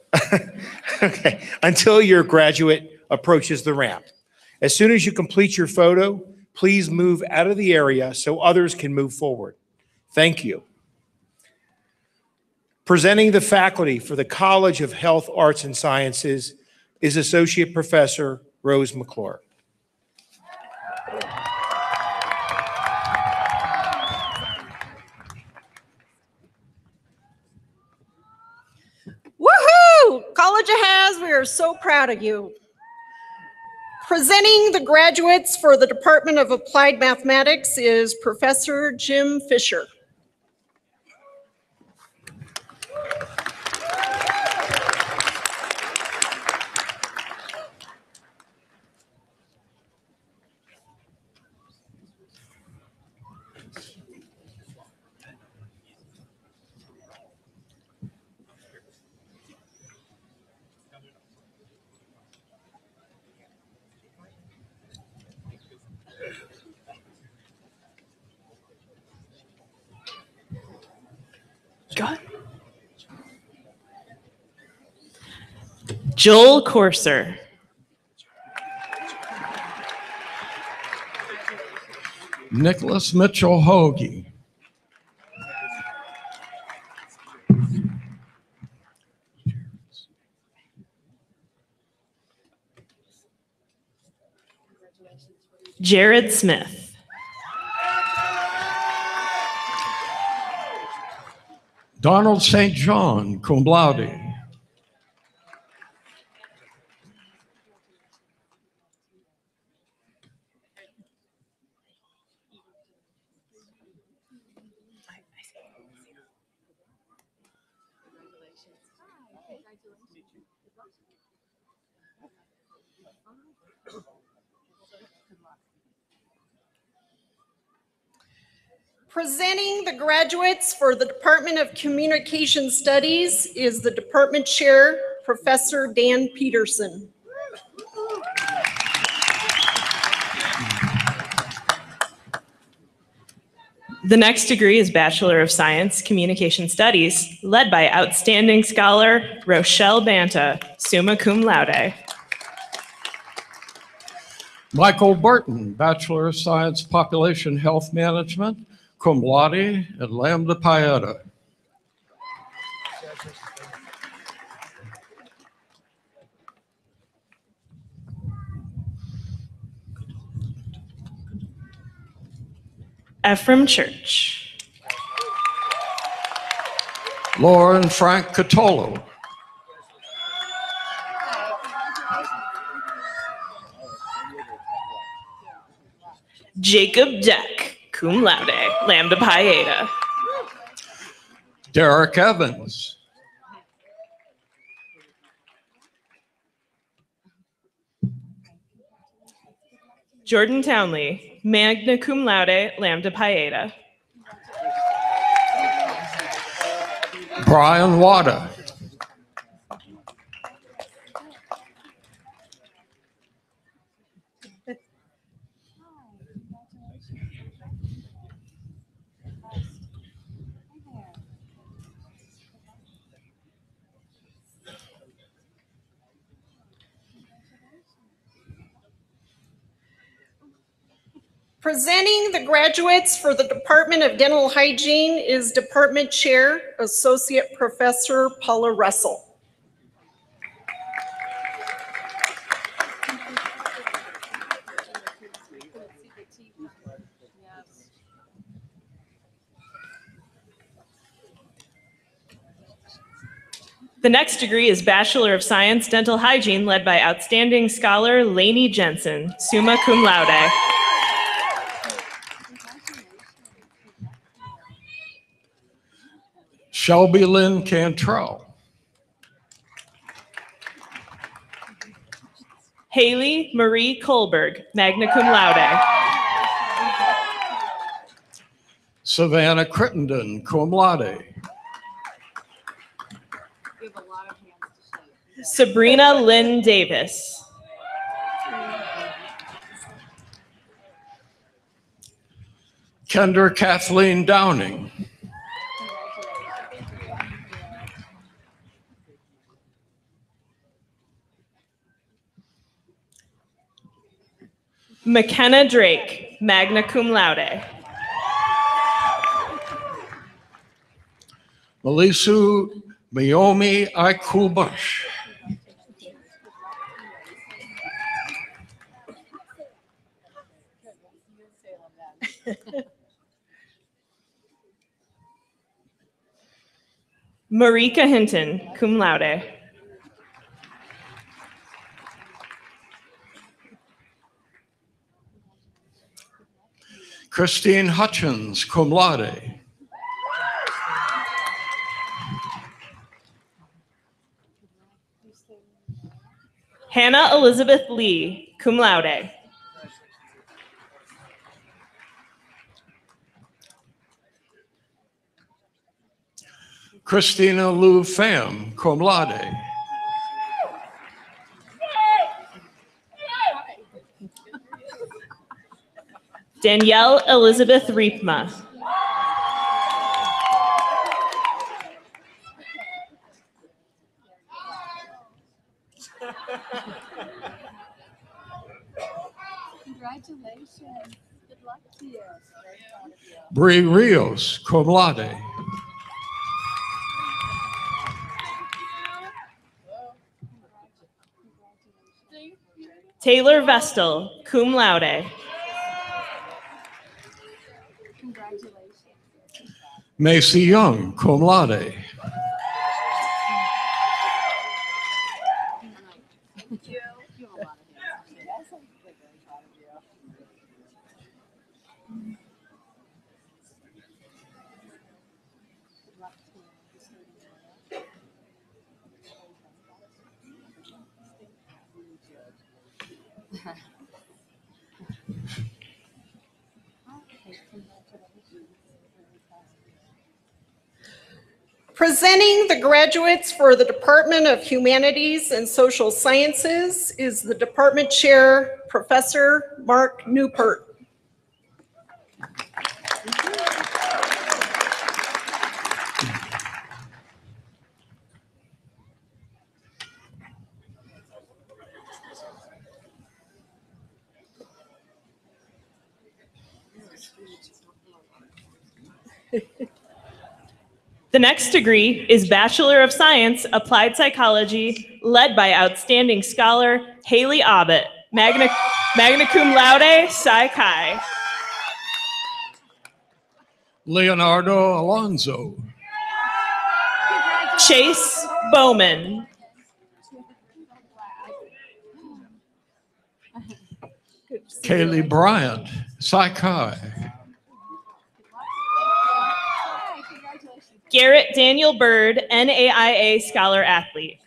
Okay, until your graduate approaches the ramp. As soon as you complete your photo, please move out of the area so others can move forward. Thank you. Presenting the faculty for the College of Health, Arts, and Sciences is Associate Professor Rose McClure. College of Has, we are so proud of you. Presenting the graduates for the Department of Applied Mathematics is Professor Jim Fisher. Joel Corser. Nicholas Mitchell Hoagie. Jared Smith. Donald St. John, cum laude. Presenting the graduates for the Department of Communication Studies is the Department Chair, Professor Dan Peterson. The next degree is Bachelor of Science, Communication Studies, led by outstanding scholar Rochelle Banta, summa cum laude. Michael Burton, Bachelor of Science, Population Health Management, cum laude and lambda pi eta. Ephraim Church. Lauren Frank Catolo. Jacob Deck, cum laude, lambda pi eta. Derek Evans. Jordan Townley, magna cum laude, lambda pi eta. Brian Wada. Presenting the graduates for the Department of Dental Hygiene is Department Chair, Associate Professor Paula Russell. The next degree is Bachelor of Science, Dental Hygiene, led by outstanding scholar Lainey Jensen, summa cum laude. Shelby Lynn Cantrell. Haley Marie Kohlberg, magna cum laude. Savannah Crittenden, cum laude. Sabrina Lynn Davis. Kendra Kathleen Downing. McKenna Drake, magna cum laude. Melisu Miomi Ikubush. Marika Hinton, cum laude. Christine Hutchins, cum laude. Hannah Elizabeth Lee, cum laude. Christina Lou Pham, cum laude. Danielle Elizabeth Riepma. Congratulations. Good luck to you. Bree Rios, cum laude. Taylor Vestal, cum laude. Macy Young, cum laude. Presenting the graduates for the Department of Humanities and Social Sciences is the Department Chair, Professor Mark Newport. The next degree is Bachelor of Science, Applied Psychology, led by outstanding scholar Haley Abbott, magna cum laude, Psi Chi. Leonardo Alonso. Chase Bowman. Kaylee Bryant, Psi Chi. Garrett Daniel Bird, NAIA Scholar Athlete.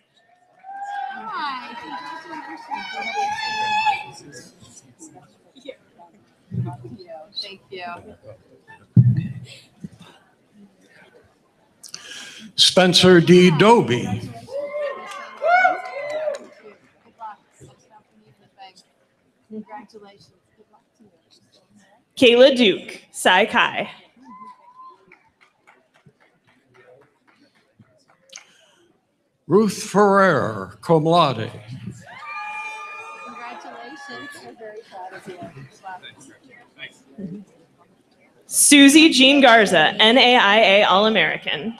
Thank you. Spencer D. Doby. Congratulations. Good luck to you. Kayla Duke, Psi Chi. Ruth Ferrer, cum laude. Congratulations. We're very proud of you. Susie Jean Garza, NAIA All-American.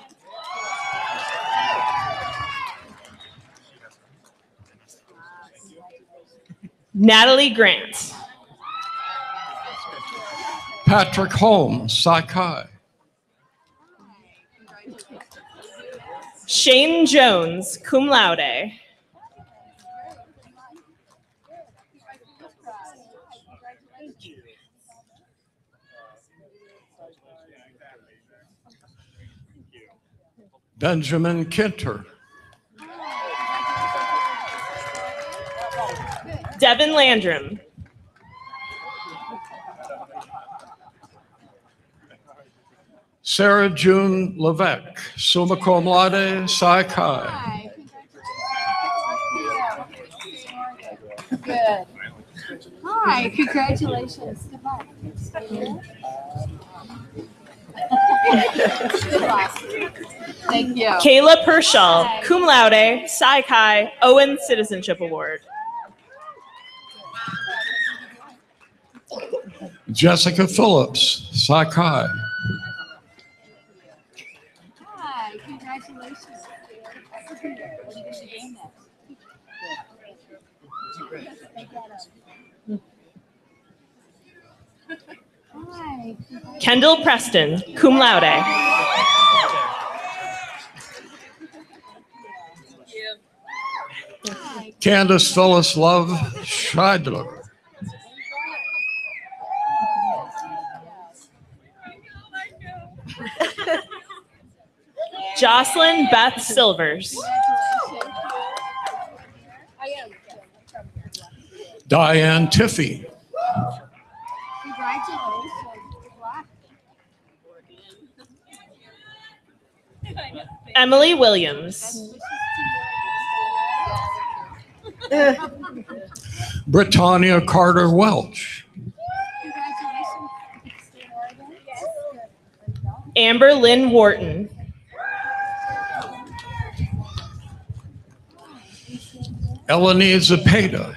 Natalie Grant. Patrick Holmes, Psi Chi. Shane Jones, cum laude. Benjamin Kinter. Devin Landrum. Sarah June Levesque, summa cum laude, Psi Chi. Hi. Good. Hi. Congratulations. Good luck. Good luck. Thank you. Kayla Pershall, cum laude, Psi Chi, Owen Citizenship Award. Jessica Phillips, Psi Chi. Hi. Congratulations. What are you going to do next? Hi. Kendall Preston, cum laude. Candace Phyllis Love Scheidler. Jocelyn Beth Silvers. Diane Tiffy. Congratulations. Emily Williams. Britannia Carter Welch. Amber Lynn Wharton. Eleni Zepeda.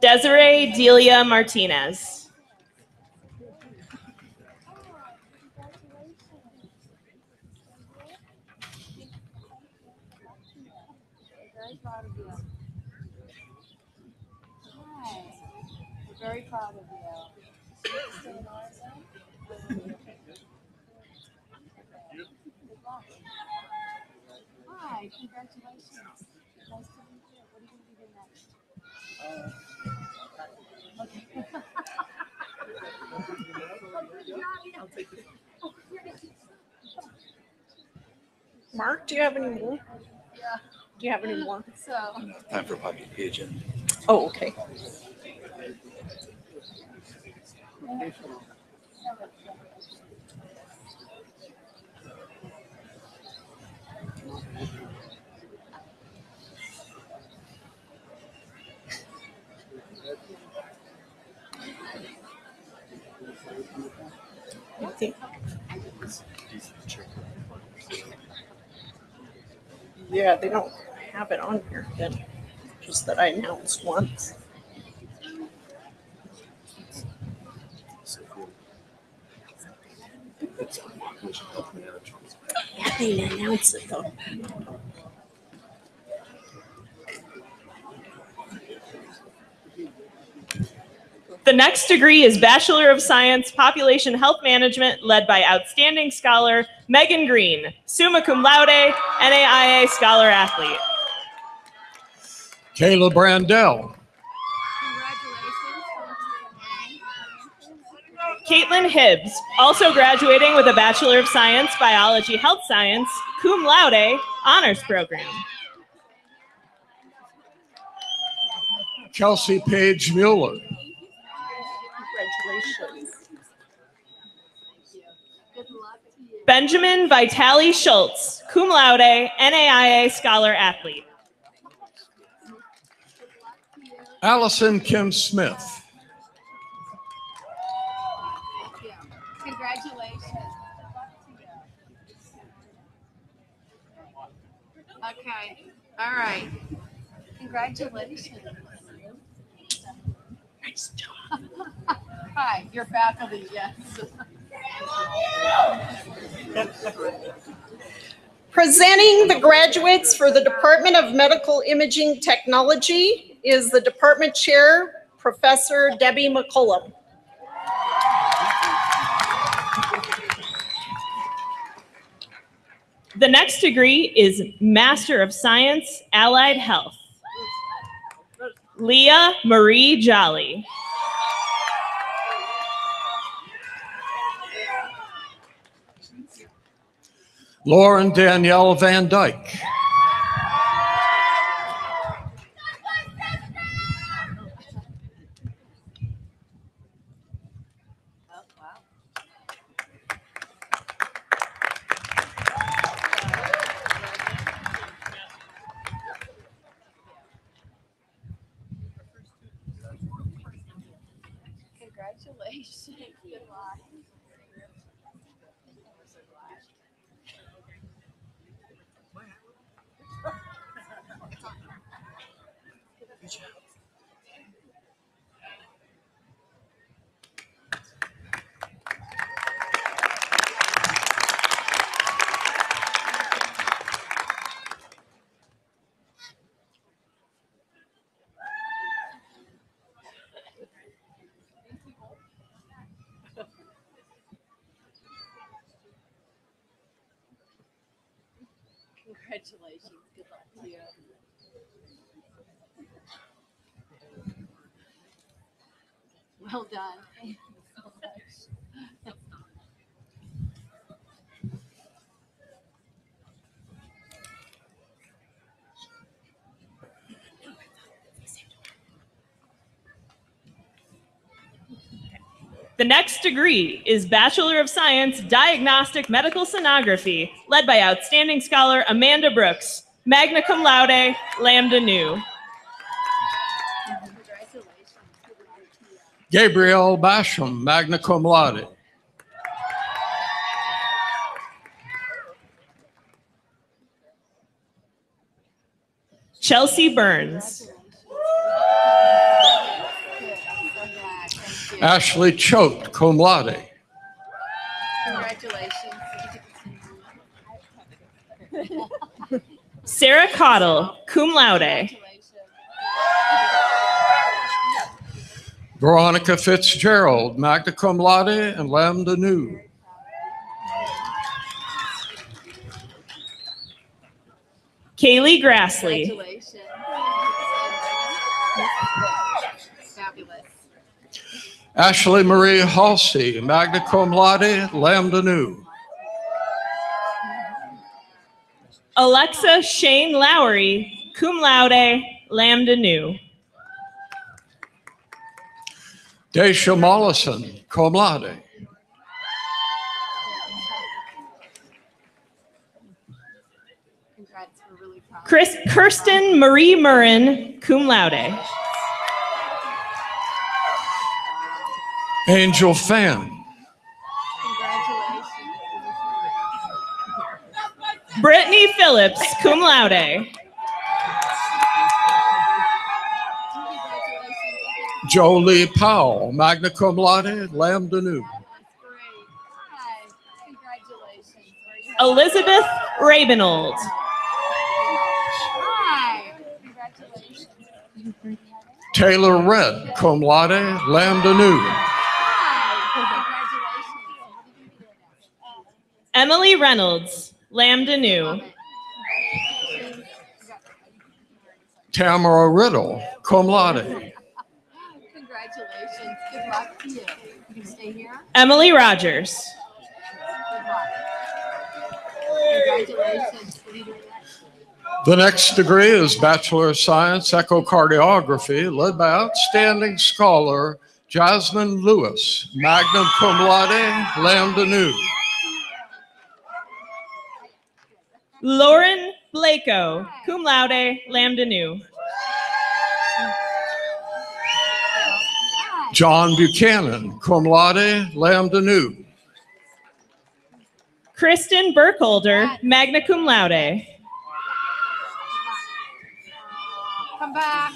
Desiree Delia Martinez. Very proud of you. Stay in Oregon. Hi, congratulations. Nice to meet you. What are you going to do next? Mark, do you have any more? Yeah. Do you have any more? So. Time for Poppy Pigeon. Oh, okay. Yeah, they don't have it on here then. Just that I announced once. Yeah, they announce it though. The next degree is Bachelor of Science, Population Health Management, led by outstanding scholar Megan Green, summa cum laude, NAIA Scholar Athlete. Kayla Brandell. Caitlin Hibbs, also graduating with a Bachelor of Science, Biology Health Science, cum laude, honors program. Kelsey Page Mueller. Congratulations. Benjamin Vitali Schultz, cum laude, NAIA Scholar Athlete. Allison Kim Smith. Congratulations. Okay. All right. Congratulations. Nice job. Hi, your faculty, yes. Presenting the graduates for the Department of Medical Imaging Technology is the Department Chair, Professor Debbie McCullum. The next degree is Master of Science, Allied Health. Leah Marie Jolly. Lauren Danielle Van Dyke. Congratulations. Good luck. Congratulations. Good luck to you. Well done. Thank you so much. The next degree is Bachelor of Science, Diagnostic Medical Sonography, led by outstanding scholar Amanda Brooks, magna cum laude, lambda nu. Gabriel Basham, magna cum laude. Chelsea Burns. Ashley Choate, cum laude. Congratulations. Sarah Cottle, cum laude. Veronica Fitzgerald, magna cum laude and lambda nu. Kaylee Grassley. Congratulations. Fabulous. Ashley Marie Halsey, magna cum laude, lambda nu. Alexa Shane Lowry, cum laude, lambda nu. Daisha Mollison, cum laude. Congrats. We're really proud. Kirsten Marie Murrin, cum laude. Angel Fan. Congratulations. Brittany Phillips, cum laude. Jolie Powell, magna cum laude, lambda nu. That's great. Hi. Congratulations. Where are you Elizabeth Rabinold. Hi. Congratulations. Taylor Red, cum laude, lambda nu. Hi. Congratulations. Emily Reynolds, lambda nu. Tamara Riddle, cum laude. Congratulations. Good luck to you. You can stay here. Emily Rogers. Good luck. Congratulations. What are you doing next? The next degree is Bachelor of Science, Echocardiography, led by outstanding scholar Jasmine Lewis, magna cum laude, lambda nu. Lauren Blako, cum laude, lambda nu. John Buchanan, cum laude, lambda nu. Kristen Burkholder, magna cum laude. Come back.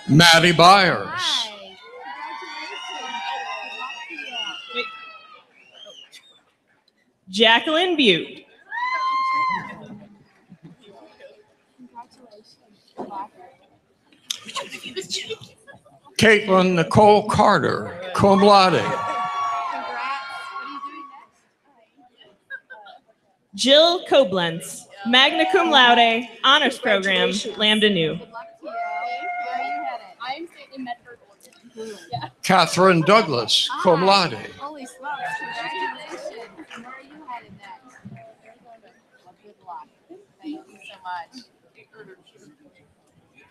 Maddie Byers. Hi. Congratulations. Jacqueline Butte. Caitlin Nicole Carter, cum laude. Congrats. What are you doing next? Jill Koblenz, magna cum laude, honors program, lambda nu. Good luck to you. Where are you headed? I'm in Medford. Yeah. Catherine Douglas, cum laude. Holy smokes. Congratulations. Where are you headed next? Well, good luck. Thank you so much.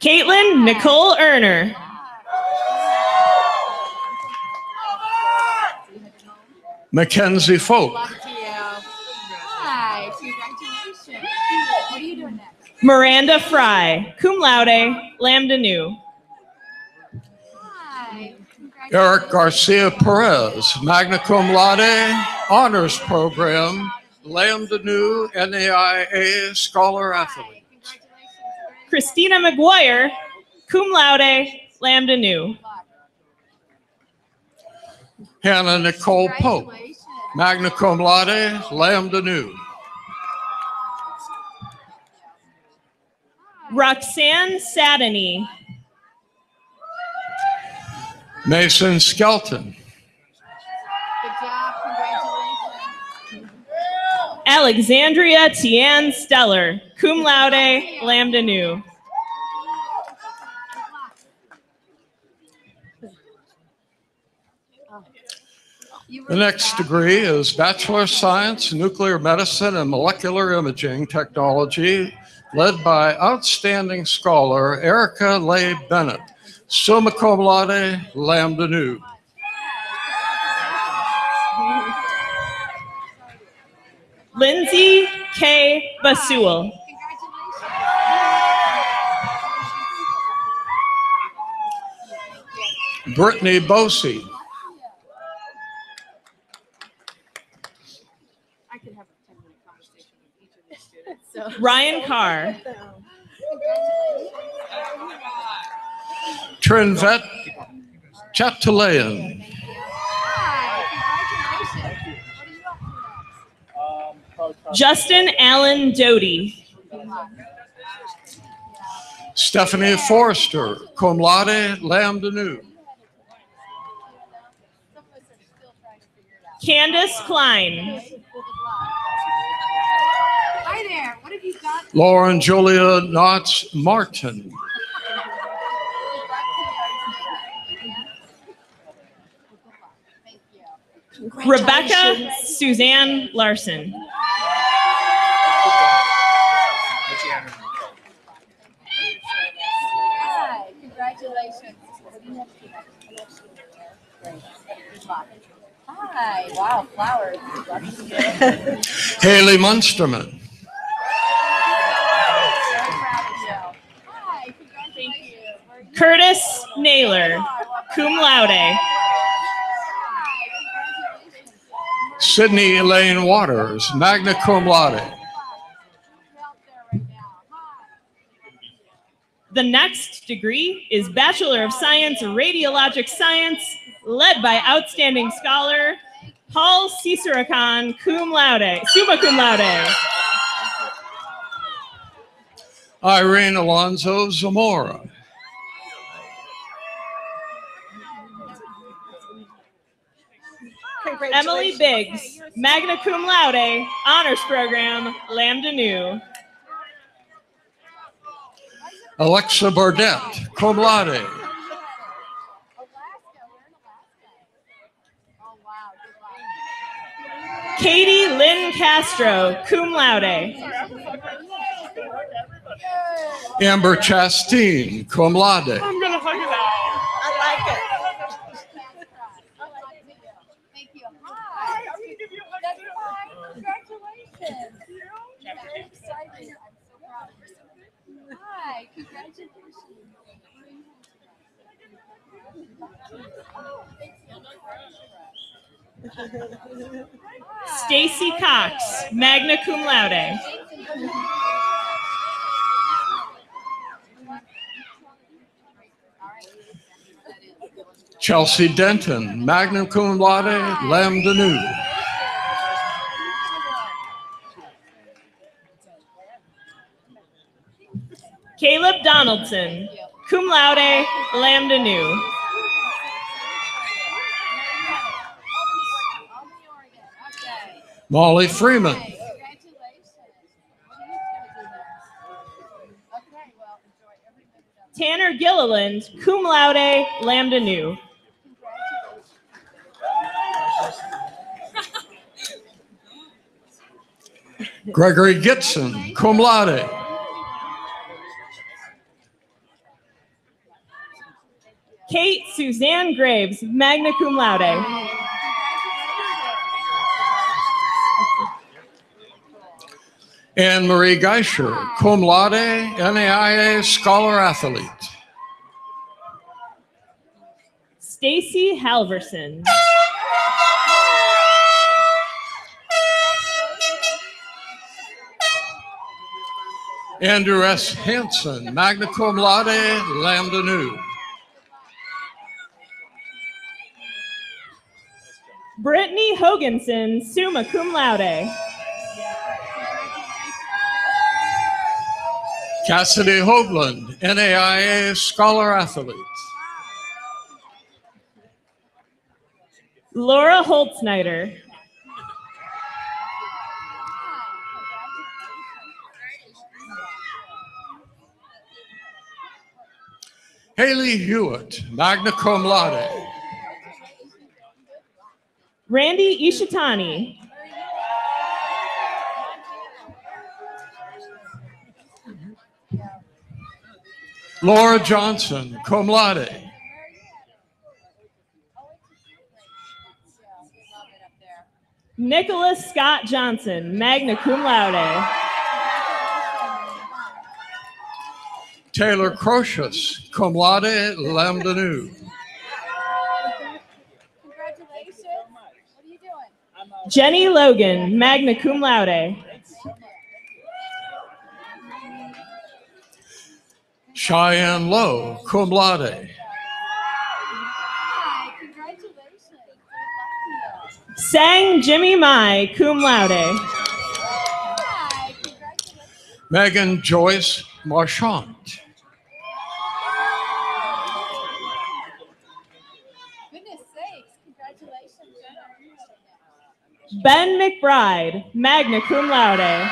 Caitlin Nicole Erner. Mackenzie Folk. Good luck to you. Hi. Congratulations. What are you doing next? Miranda Fry, cum laude, lambda nu. Hi. Eric Garcia Perez, magna cum laude, honors program, lambda nu, NAIA scholar athlete. Christina McGuire, cum laude, lambda nu. Hannah Nicole Pope, magna cum laude, lambda nu. Roxanne Sadany. Mason Skelton. Good job. Congratulations. Alexandria Tian Stellar, cum laude, lambda nu. The next degree is Bachelor of Science, Nuclear Medicine and Molecular Imaging Technology, led by outstanding scholar Erica Leigh Bennett, summa cum laude, lambda nu. Lindsay K. Basul. Brittany Bosey. I could have a 10-minute conversation with each of these students. So. Ryan Carr. Trinvet Chatelayan. Justin Allen Doty. Stephanie Forrester, cum laude, lambda nu. Candace Klein. Hi there. What have you got? Lauren Julia Knotts Martin. Rebecca Suzanne Larson. Hi, congratulations. Hi, wow, flowers. Haley Munsterman. Hi, congratulations. Curtis Naylor, cum laude. Sydney Elaine Waters, magna cum laude. The next degree is Bachelor of Science, Radiologic Science, led by outstanding scholar Paul Ciceracan, cum laude, summa cum laude. Irene Alonso Zamora. Emily Biggs, magna cum laude, honors program, lambda nu. Alexa Burdett, cum laude. Katie Lynn Castro, cum laude. Amber Chasteen, cum laude. I'm gonna hug it out. I like it. Thank you. Hi. I'm going to give you a hug. That's fine. Congratulations. I'm very excited. I'm so proud of you. Hi. Congratulations. Stacy Cox, magna cum laude. Chelsea Denton, magna cum laude, lambda nu. Caleb Donaldson, cum laude, lambda nu. Molly Freeman. Tanner Gilliland, cum laude, lambda nu. Gregory Gitson, cum laude. Kate Suzanne Graves, magna cum laude. Anne Marie Geischer, cum laude, NAIA Scholar Athlete. Stacy Halverson. Andrew S. Hansen, magna cum laude, lambda nu. Brittany Hoganson, summa cum laude. Cassidy Hoagland, NAIA Scholar Athlete. Laura Holtznider. Haley Hewitt, magna cum laude. Randy Ishitani. Laura Johnson, cum laude. Nicholas Scott Johnson, magna cum laude. Taylor Crocius, cum laude, lambda nu. Congratulations. What are you doing? Jenny Logan, magna cum laude. Cheyenne Lowe, cum laude. Hi, congratulations. Good luck to you. Sang Jimmy Mai, cum laude. Hi, congratulations. Megan Joyce Marchant. Goodness sakes, congratulations. Ben McBride, magna cum laude.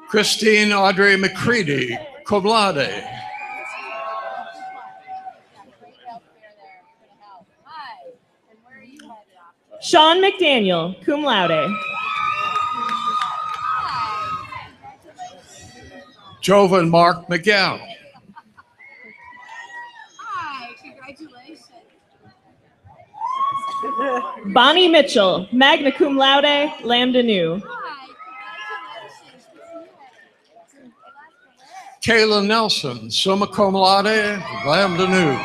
Christine Audrey McCready, cum laude. Sean McDaniel, cum laude. Jovan Mark McGow. Hi, congratulations. Bonnie Mitchell, magna cum laude, lambda nu. Hi, congratulations. Kayla Nelson, summa cum laude, lambda nu.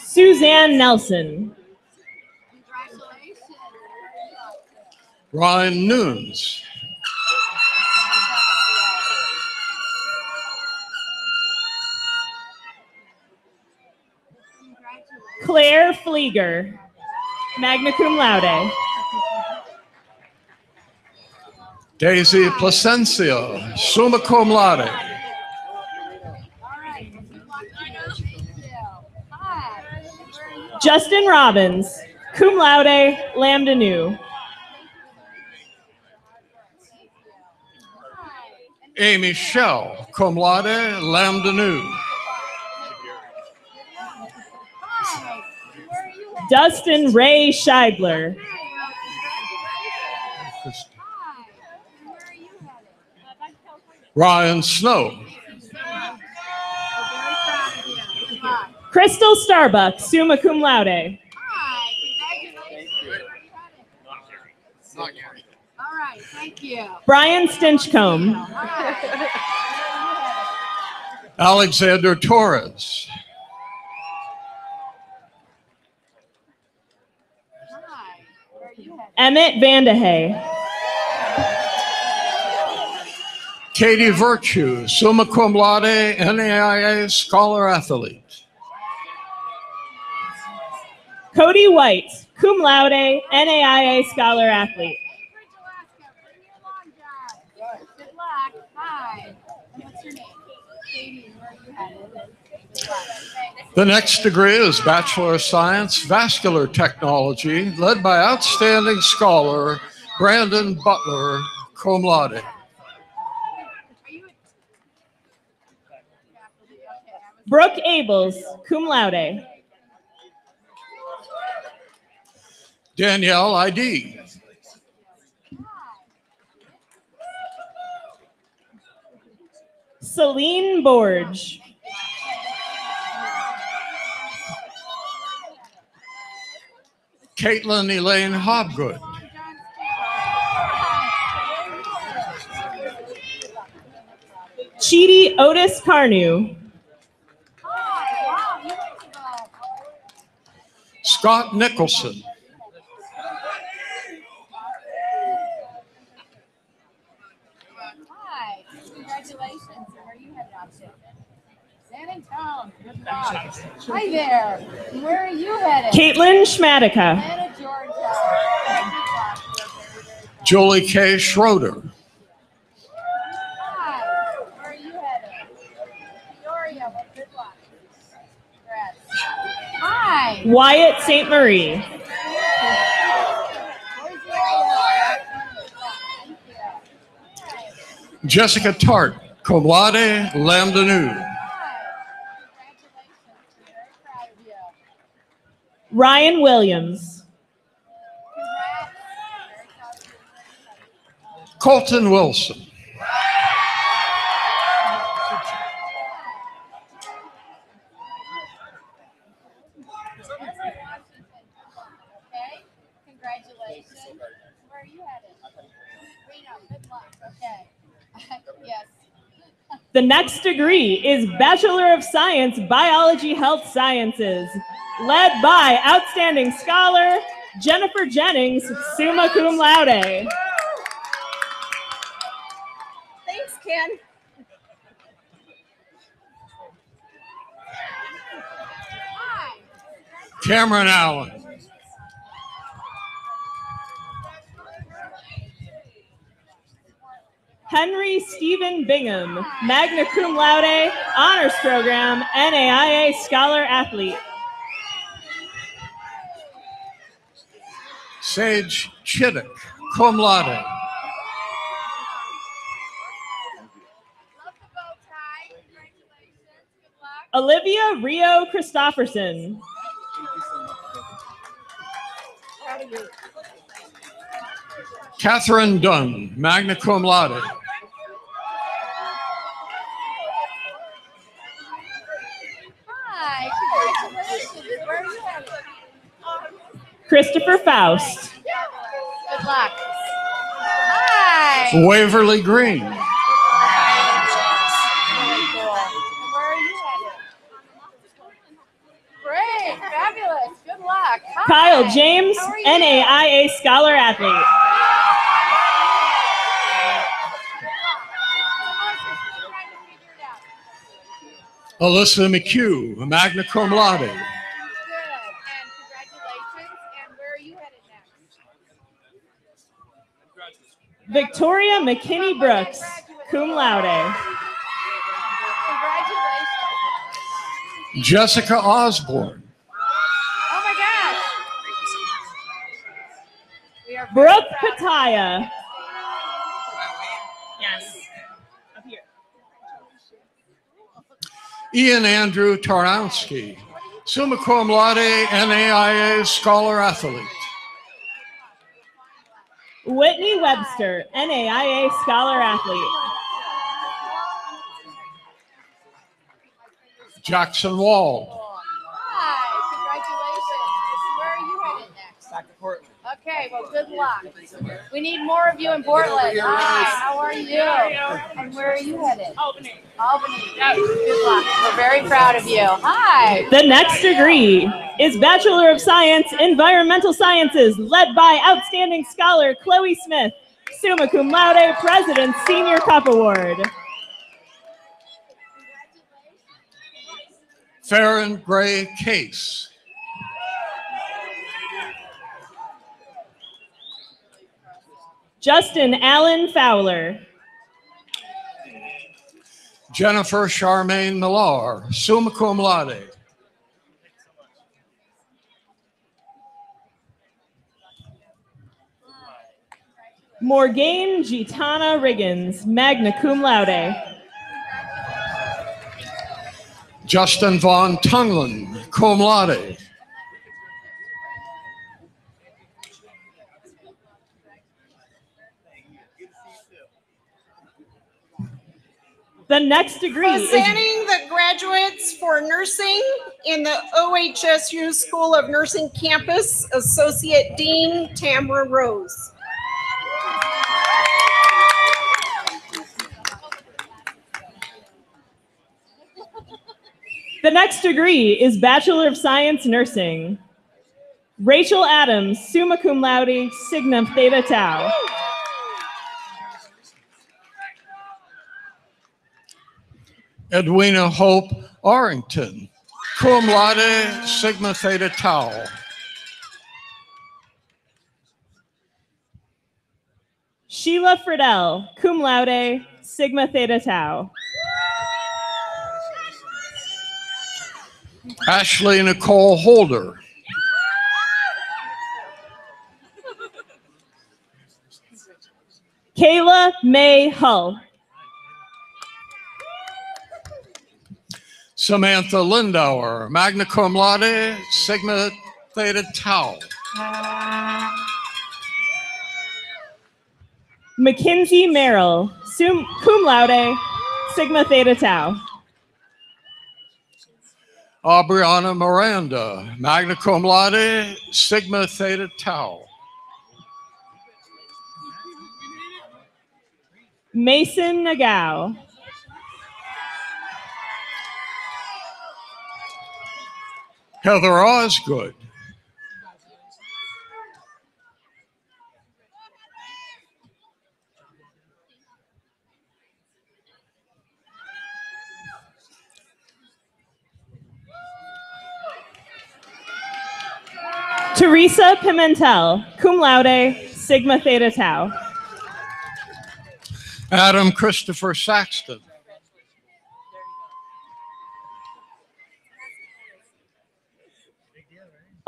Suzanne Nelson. Ryan Nunes. Claire Flieger, magna cum laude. Daisy Placencia, summa cum laude. Justin Robbins, cum laude, lambda nu. Amy Shell, cum laude, lambda nu. Dustin Ray Scheibler. Ryan Snow. Crystal Starbuck, summa cum laude. All right, thank you. Brian Stinchcomb. Alexander Torres. Emmett Vandehay. Katie Virtue, summa cum laude, NAIA scholar athlete. Cody White, cum laude, NAIA scholar athlete. Good luck. Hi. And what's your name? Katie, where are you headed? Good luck. The next degree is Bachelor of Science, Vascular Technology, led by outstanding scholar Brandon Butler, cum laude. Brooke Abels, cum laude. Danielle ID. Celine Borge. Caitlin Elaine Hobgood. Chidi Otis Carnu. Scott Nicholson. Hi. Congratulations. Where are you headed off to? San Antonio. Good luck. Hi there. Where are you headed? Caitlin Schmatica. Atlanta, Georgia. Julie K. Schroeder. Hi. Where are you headed? Peoria. Well, good luck. Congrats. Hi. Wyatt St. Marie. Jessica Tart, cum laude, lambda nu. Congratulations. We're very proud of you. Ryan Williams. Congrats. Very proud of you. Colton Wilson. Okay. Congratulations. Where are you headed? Reno, good luck. Okay. Yes. The next degree is Bachelor of Science, Biology Health Sciences, led by outstanding scholar Jennifer Jennings, summa cum laude. Thanks, Ken. Cameron Allen. Henry Stephen Bingham, magna cum laude, honors program, NAIA scholar athlete. Sage Chittick, cum laude. Love the bow tie. Congratulations. Good luck. Olivia Rio Christofferson. Catherine Dunn, magna cum laude. Hi. Congratulations. Where are you headed? Christopher Faust. Good luck. Hi. Waverly Green. Really cool. Where are you headed? Great. Fabulous. Good luck. Hi. Kyle James, How are you? NAIA scholar athlete. Alyssa McHugh, magna cum laude. Good. And congratulations. And where are you headed next? Victoria McKinney Brooks, cum laude. Congratulations. Jessica Osborne. Oh my gosh. We are very Brooke proud. Pataya. Ian Andrew Tarnowski, summa cum laude, NAIA scholar athlete. Whitney Webster, NAIA scholar athlete. Jackson Wald. Hi, congratulations. Where are you headed next? Back to Portland. Okay, well, good luck. We need more of you in Portland. Hi, how are you? And where are you headed? Albany. Albany. Good luck. We're very proud of you. Hi. The next degree is Bachelor of Science, Environmental Sciences, led by outstanding scholar Chloe Smith, summa cum laude, President's Senior Cup Award. Farron Gray Case. Justin Allen Fowler. Jennifer Charmaine Millar, summa cum laude. Morgane Gitana Riggins, magna cum laude. Justin Von Tunglen, cum laude. The next degree is Presenting the graduates for nursing in the OHSU School of Nursing campus, Associate Dean Tamara Rose. The next degree is Bachelor of Science Nursing. Rachel Adams, summa cum laude, signum theta tau. Edwina Hope Arrington, cum laude, sigma theta tau. Sheila Friedel, cum laude, sigma theta tau. Ashley Nicole Holder. Kayla May Hull. Samantha Lindauer, magna cum laude, sigma theta tau. Mackenzie Merrill, cum laude, sigma theta tau. Aubriana Miranda, magna cum laude, sigma theta tau. Mason Nagao. Heather Osgood. Teresa Pimentel, cum laude, sigma theta tau. Adam Christopher Saxton.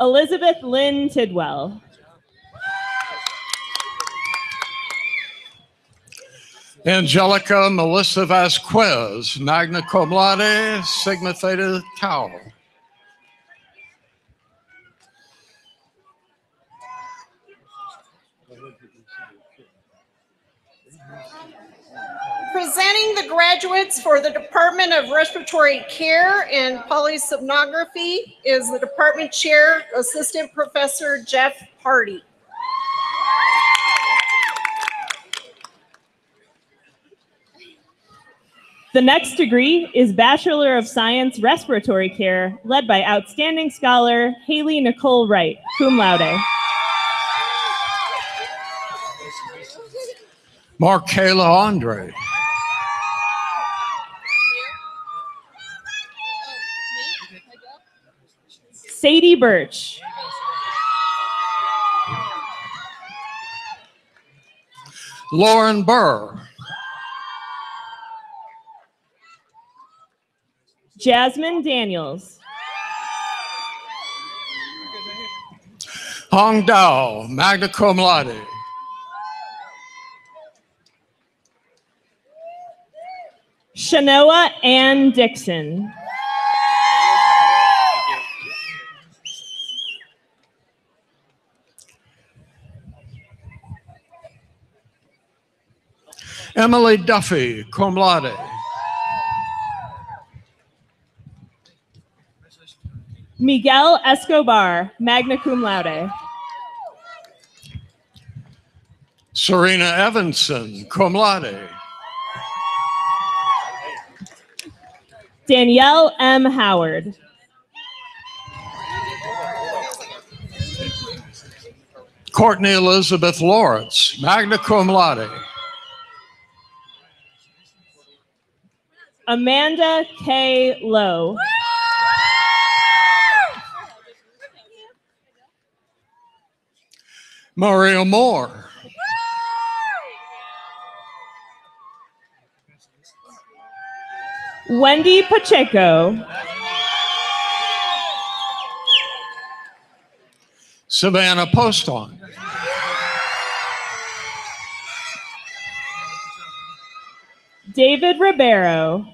Elizabeth Lynn Tidwell. Angelica Melissa Vasquez, magna cum laude, sigma theta tau. Presenting the graduates for the Department of Respiratory Care and Polysomnography is the Department Chair, Assistant Professor Jeff Hardy. The next degree is Bachelor of Science Respiratory Care, led by outstanding scholar Haley Nicole Wright, cum laude. Markayla Andre. Sadie Birch. Lauren Burr. Jasmine Daniels. Hong Dao, magna cum laude. Shanoa Ann Dixon. Emily Duffy, cum laude. Miguel Escobar, magna cum laude. Serena Evanson, cum laude. Danielle M. Howard. Courtney Elizabeth Lawrence, magna cum laude. Amanda K. Lowe. Maria Moore. Wendy Pacheco. Savannah Poston. David Ribeiro.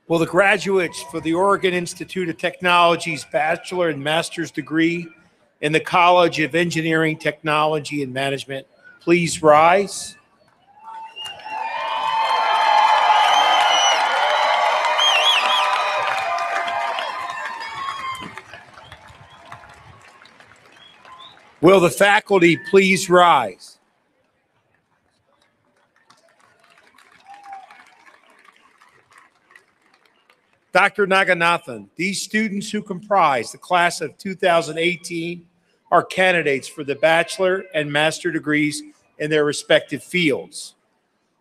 Will the graduates for the Oregon Institute of Technology's bachelor and master's degree in the College of Engineering, Technology, and Management please rise? Will the faculty please rise? Dr. Naganathan, these students who comprise the class of 2018 are candidates for the bachelor and master degrees in their respective fields.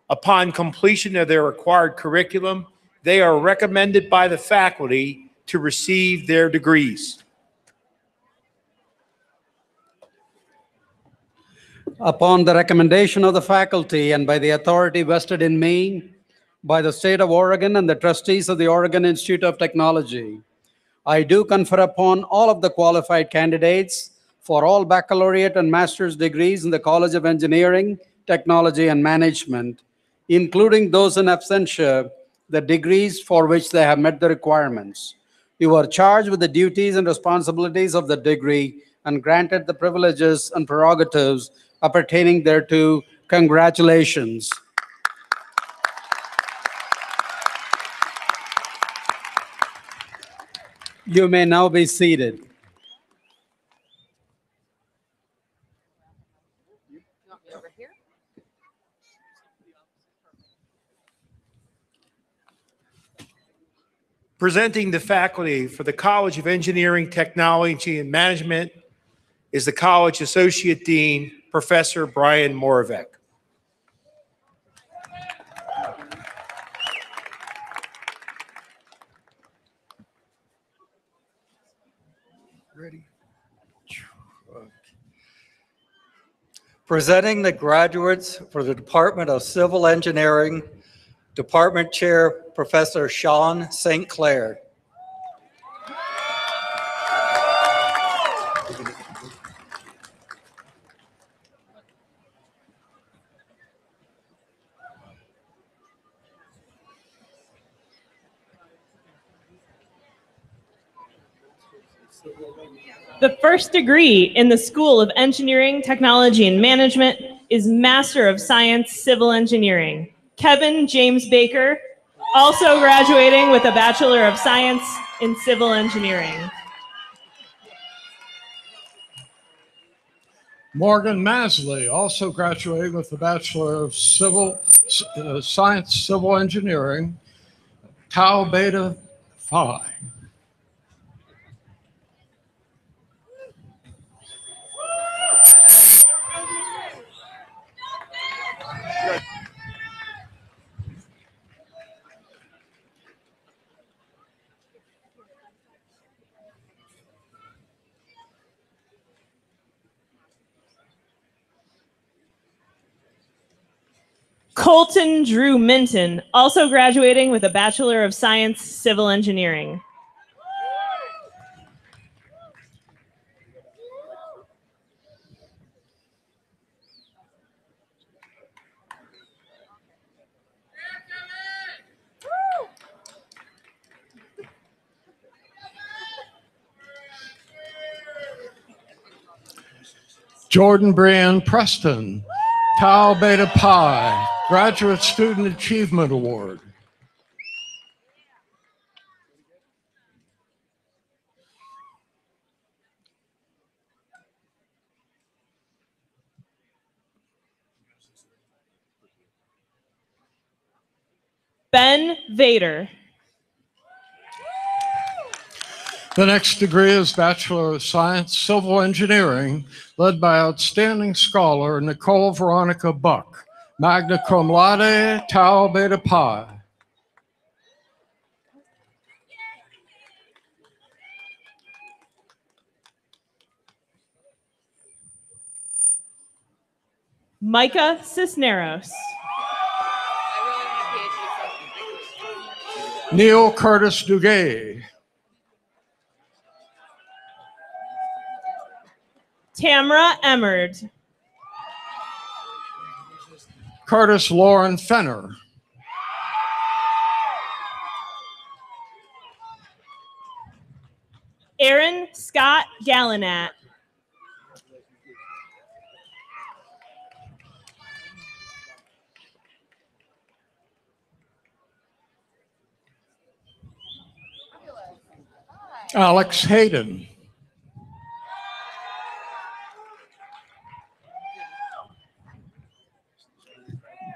Upon completion of their required curriculum, they are recommended by the faculty to receive their degrees. Upon the recommendation of the faculty and by the authority vested in me by the state of Oregon and the trustees of the Oregon Institute of Technology, I do confer upon all of the qualified candidates for all baccalaureate and master's degrees in the College of Engineering, Technology, and Management, including those in absentia, the degrees for which they have met the requirements. You are charged with the duties and responsibilities of the degree and granted the privileges and prerogatives appertaining thereto. Congratulations. You may now be seated. Presenting the faculty for the College of Engineering, Technology, and Management is the College Associate Dean, Professor Brian Moravec. Ready? Presenting the graduates for the Department of Civil Engineering, Department Chair, Professor Sean St. Clair. The first degree in the School of Engineering, Technology, and Management is Master of Science, Civil Engineering. Kevin James Baker, also graduating with a Bachelor of Science in Civil Engineering. Morgan Masley, also graduating with the Bachelor of Science, Civil Engineering, Tau Beta Phi. Colton Drew Minton, also graduating with a Bachelor of Science, Civil Engineering. Jordan Brian Preston, Tau Beta Pi, Graduate Student Achievement Award. Ben Vader. The next degree is Bachelor of Science, Civil Engineering, led by outstanding scholar Nicole Veronica Buck, magna cum laude, Tau Beta Pi. Micah Cisneros. Neil Curtis Duguay. Tamra Emmerd. Curtis Lauren Fenner. Gallinat. Alex Hayden.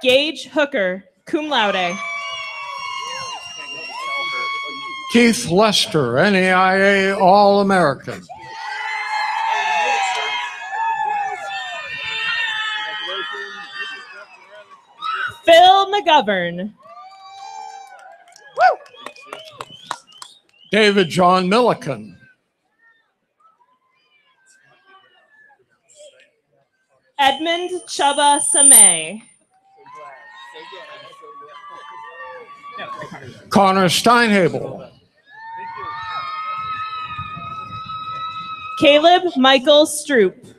Gage Hooker, cum laude. Keith Lester, NAIA All-American. Phil McGovern. David John Milliken. Edmund Chubba Samay. Connor Steinhabel. Caleb Michael Stroop.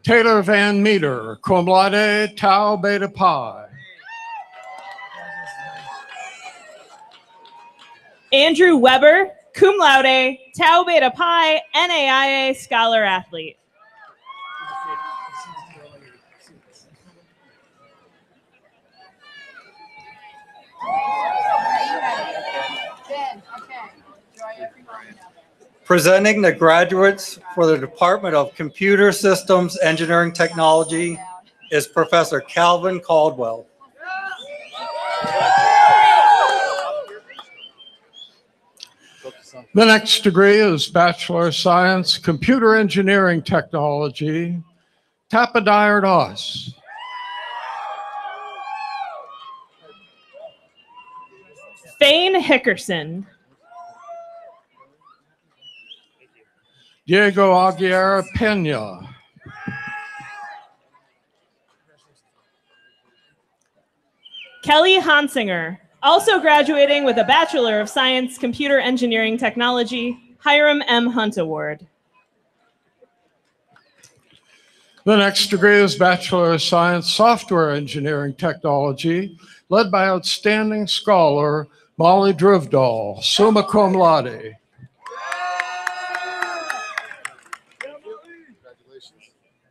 Taylor Van Meter, cum laude, Tau Beta Pi. Andrew Weber, cum laude, Tau Beta Pi, NAIA Scholar Athlete. Presenting the graduates for the Department of Computer Systems Engineering Technology is Professor Calvin Caldwell. The next degree is Bachelor of Science, Computer Engineering Technology, Tapadire Doss. Thane Hickerson. Diego Aguirre Pena. Kelly Hansinger, also graduating with a Bachelor of Science, Computer Engineering Technology, Hiram M. Hunt Award. The next degree is Bachelor of Science, Software Engineering Technology, led by outstanding scholar Molly Drivdahl, summa cum laude.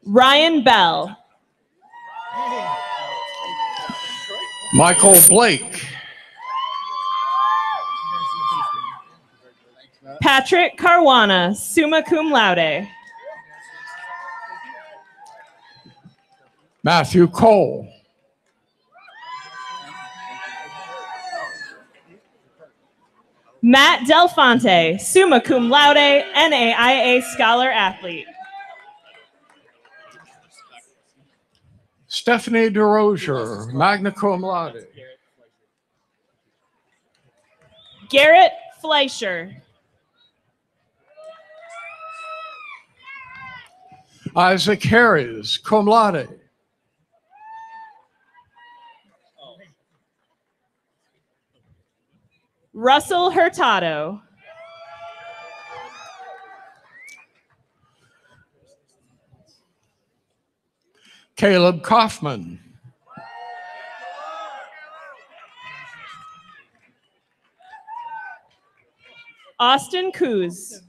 Ryan Bell. Michael Blake. Patrick Caruana, summa cum laude. Matthew Cole. Matt Delfonte, summa cum laude, NAIA Scholar Athlete. Stephanie DeRozier, magna cum laude. Garrett Fleischer. Isaac Harris, cum laude. Russell Hurtado. Caleb Kaufman. Austin Coos.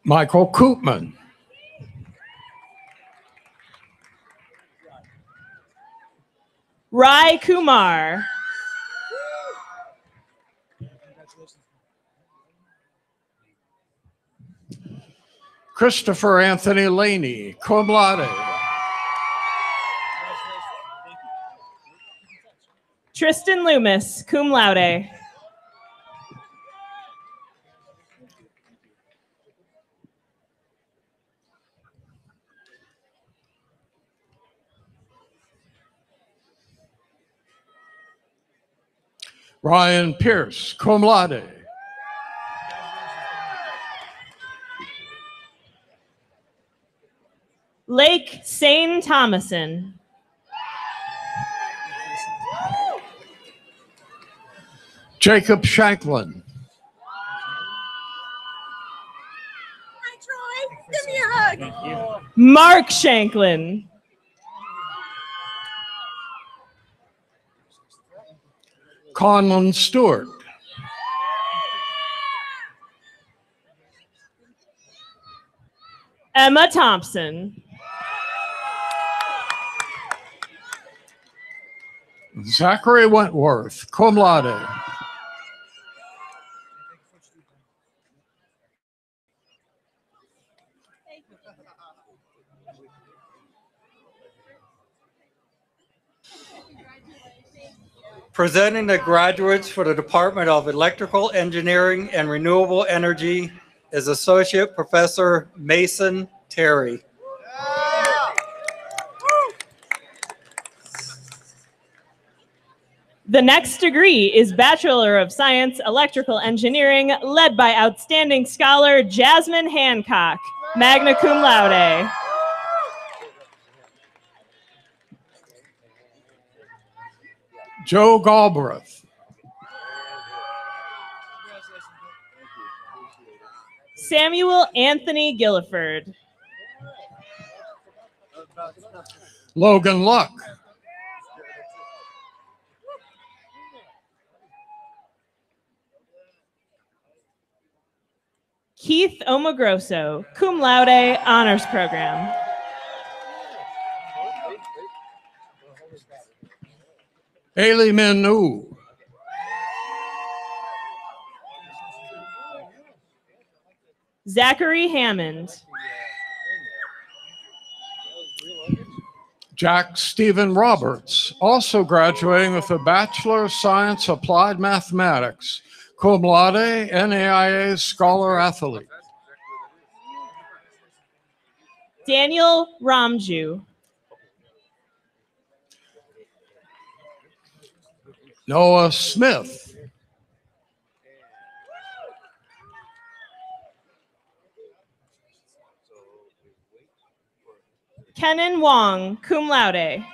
Michael Koopman. Rai Kumar. Christopher Anthony Laney, cum laude. Tristan Loomis, cum laude. Ryan Pierce, cum laude. Lake Sane Thomason. Jacob Shanklin. Hi, Troy. Give me a hug. Mark Shanklin. Conlon Stewart. Emma Thompson. Zachary Wentworth, cum laude. Presenting the graduates for the Department of Electrical Engineering and Renewable Energy is Associate Professor Mason Terry. The next degree is Bachelor of Science, Electrical Engineering, led by outstanding scholar Jasmine Hancock, magna cum laude. Joe Galbraith. Samuel Anthony Gilliford. Logan Luck. Keith Omagrosso, cum laude, honors program. Ailey Minu. Zachary Hammond. Jack Stephen Roberts, also graduating with a Bachelor of Science Applied Mathematics, cum laude, NAIA Scholar Athlete. Daniel Ramju. Noah Smith. Kenan Wong, cum laude.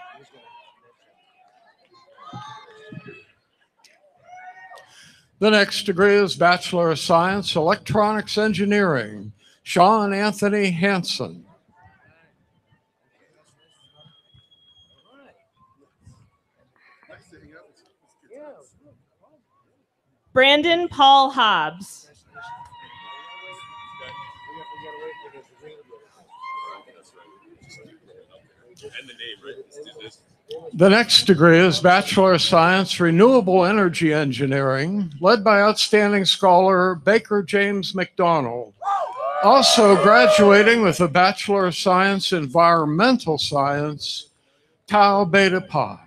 The next degree is Bachelor of Science Electronics Engineering, Sean Anthony Hansen. Brandon Paul Hobbs. The next degree is Bachelor of Science Renewable Energy Engineering, led by outstanding scholar Baker James McDonald. Also graduating with a Bachelor of Science Environmental Science, Tau Beta Pi.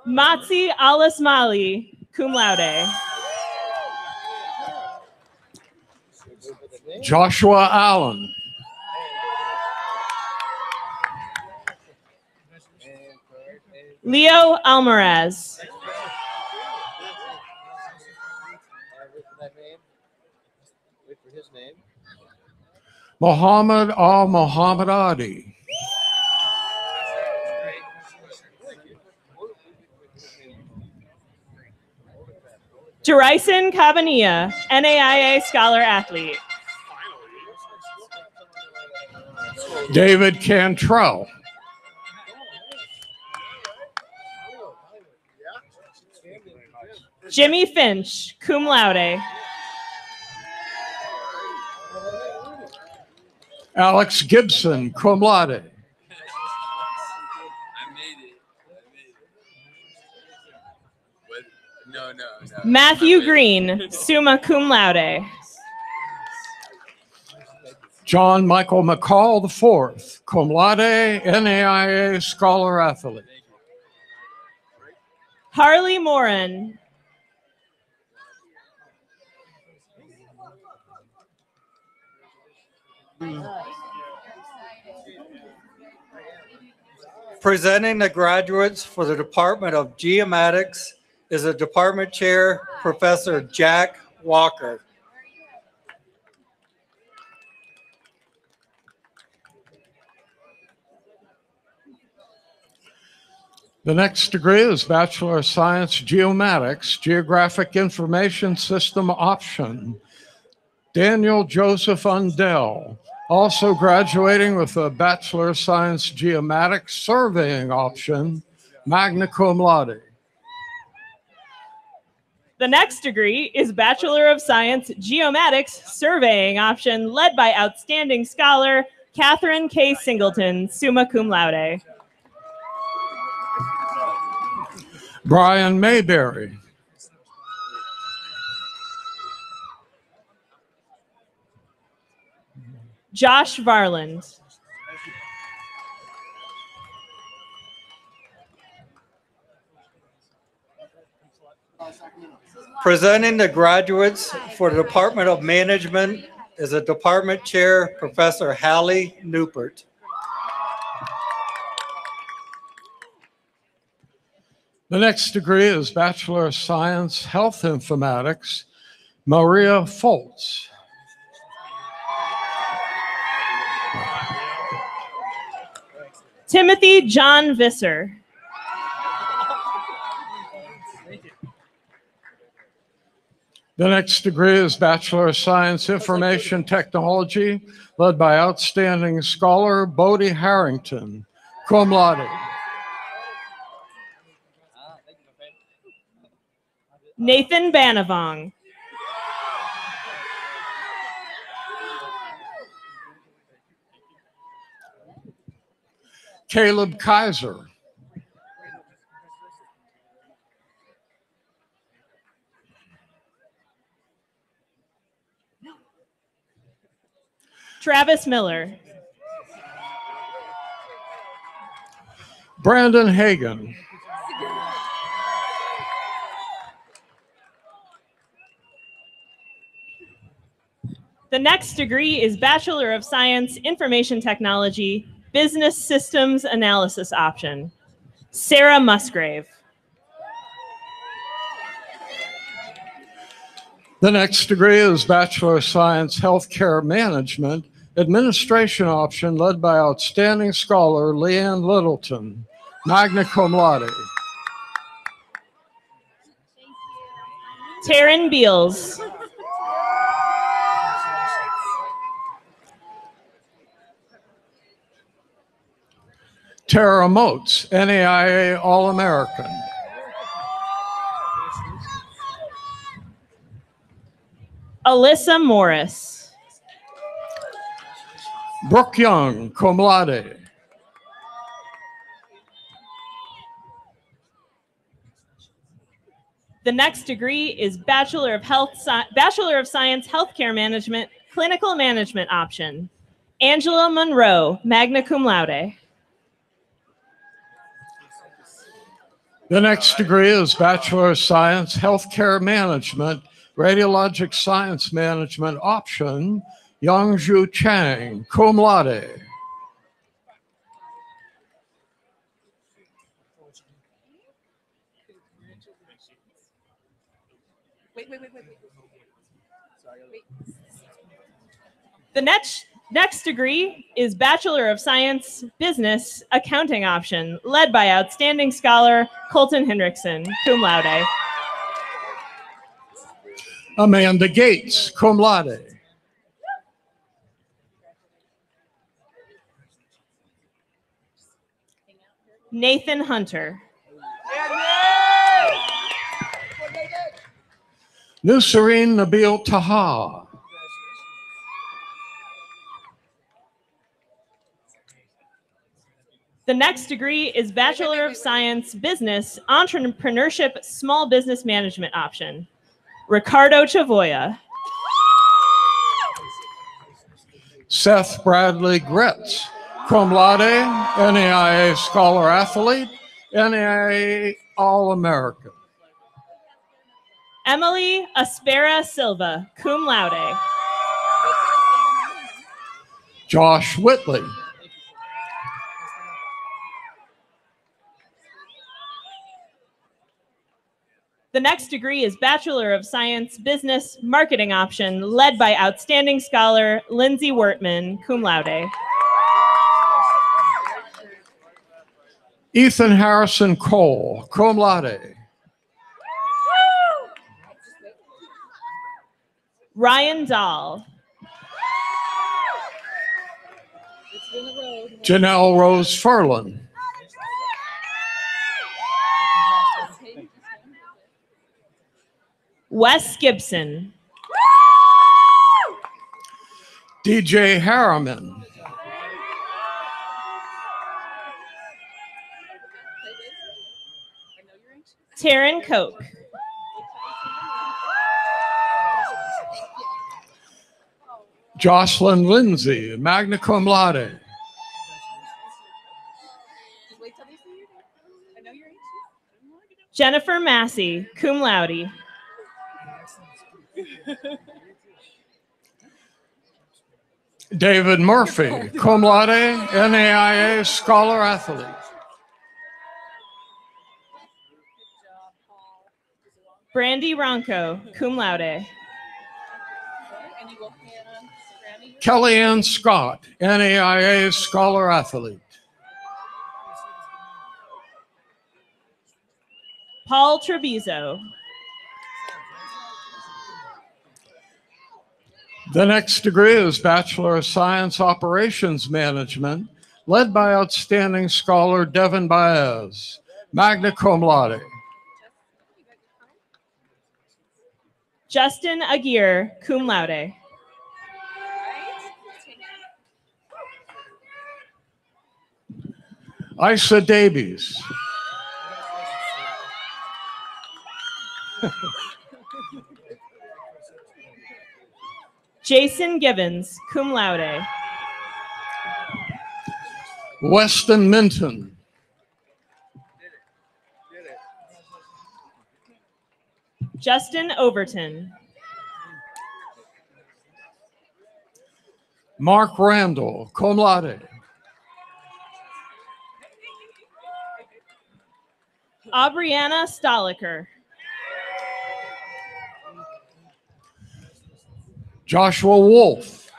Matzi Alasmali, cum laude. Joshua Allen. Leo Almaraz. Muhammad Al-Muhammad Adi. Jerison Cabanilla, NAIA Scholar Athlete. David Cantrell. Jimmy Finch, cum laude. Alex Gibson, cum laude. Matthew Green, summa cum laude. John Michael McCall IV, cum laude, NAIA Scholar Athlete. Harley Morin. Presenting the graduates for the Department of Geomatics is the Department Chair, Professor Jack Walker. The next degree is Bachelor of Science Geomatics, Geographic Information System option. Daniel Joseph Undell, also graduating with a Bachelor of Science Geomatics Surveying option, magna cum laude. The next degree is Bachelor of Science Geomatics Surveying option, led by outstanding scholar Catherine K. Singleton, summa cum laude. Brian Mayberry. Josh Varland. Presenting the graduates for the Department of Management is a department chair, Professor Hallie Newport. The next degree is Bachelor of Science Health Informatics, Maria Foltz. Timothy John Visser. The next degree is Bachelor of Science Information Technology, led by outstanding scholar Bodie Harrington, cum laude. Nathan Banavong. Caleb Kaiser. Travis Miller. Brandon Hagan. The next degree is Bachelor of Science Information Technology Business Systems Analysis option, Sarah Musgrave. The next degree is Bachelor of Science Healthcare Management Administration option, led by outstanding scholar Leanne Littleton, magna cum laude. Taryn Beals. Tara Motes, NAIA All-American. Alyssa Morris. Brooke Young, cum laude. The next degree is Bachelor of Science Healthcare Management Clinical Management option, Angela Monroe, magna cum laude. The next degree is Bachelor of Science Healthcare Management Radiologic Science Management option, Yongzhu Chang, cum laude. The next degree is Bachelor of Science Business Accounting option, led by outstanding scholar Colton Hendrickson, cum laude. Amanda Gates, cum laude. Nathan Hunter. Nusreen Nabil Taha. The next degree is Bachelor of Science Business Entrepreneurship Small Business Management option, Ricardo Chavoya. Seth Bradley Gretz, cum laude, NAIA Scholar Athlete, NAIA All-American. Emily Aspera Silva, cum laude. Josh Whitley. The next degree is Bachelor of Science Business Marketing option, led by outstanding scholar Lindsay Wertman, cum laude. Ethan Harrison Cole, cum laude. Ryan Dahl. Janelle Rose Furlan. Wes Gibson. DJ Harriman. Taryn Koch. Jocelyn Lindsay, magna cum laude. Jennifer Massey, cum laude. David Murphy, cum laude, NAIA Scholar Athlete. Brandy Ronco, cum laude. Kellyanne Scott, NAIA Scholar Athlete. Paul Treviso. The next degree is Bachelor of Science Operations Management, led by outstanding scholar Devin Baez, magna cum laude. Justin Aguirre, cum laude. Isa Davies. Jason Gibbons, cum laude. Weston Minton. Justin Overton. Mark Randall, cum laude. Aubriana Stoliker. Joshua Wolf.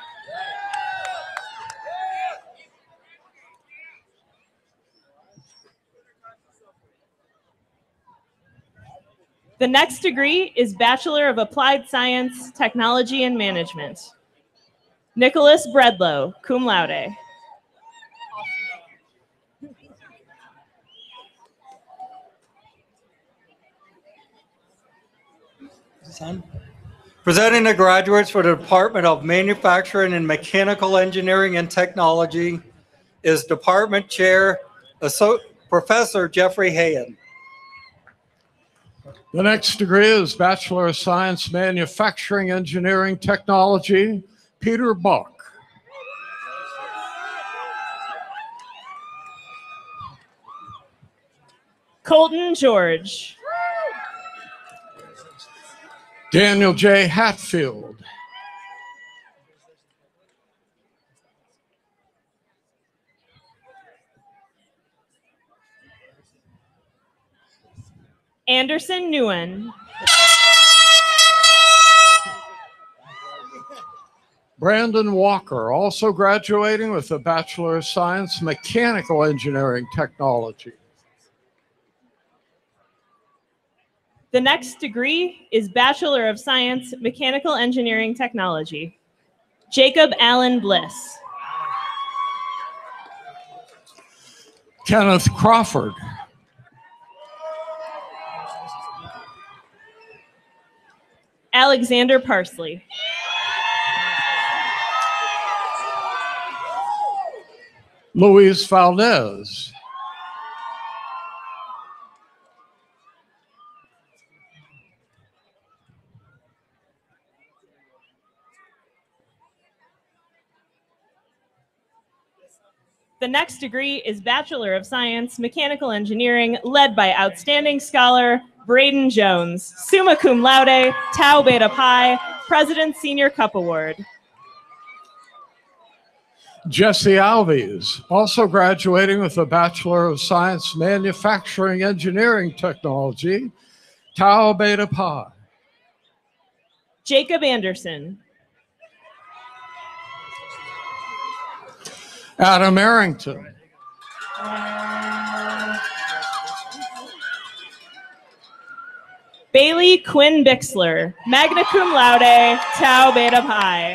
The next degree is Bachelor of Applied Science, Technology, and Management. Nicholas Bredlow, cum laude. Presenting the graduates for the Department of Manufacturing and Mechanical Engineering and Technology is Department Chair, Professor Jeffrey Hayen. The next degree is Bachelor of Science Manufacturing Engineering Technology, Peter Buck. Colton George. Daniel J. Hatfield. Anderson Nguyen. Brandon Walker, also graduating with a Bachelor of Science Mechanical Engineering Technology. The next degree is Bachelor of Science Mechanical Engineering Technology. Jacob Allen Bliss. Kenneth Crawford. Alexander Parsley. Luis Valdez. The next degree is Bachelor of Science Mechanical Engineering, led by outstanding scholar Braden Jones, summa cum laude, Tau Beta Pi, President's Senior Cup Award. Jesse Alves, also graduating with a Bachelor of Science Manufacturing Engineering Technology, Tau Beta Pi. Jacob Anderson. Adam Arrington. Bailey Quinn Bixler, magna cum laude, Tau Beta Pi.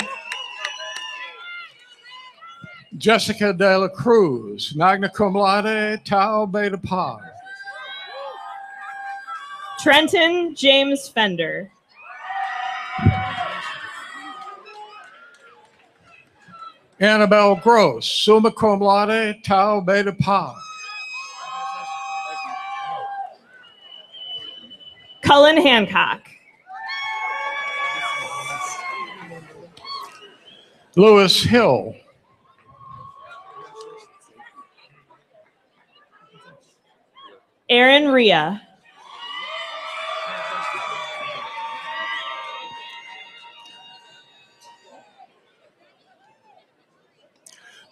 Jessica De La Cruz, magna cum laude, Tau Beta Pi. Trenton James Fender. Annabelle Gross, summa cum laude, tau beta pi. Cullen Hancock. Lewis Hill. Aaron Rhea.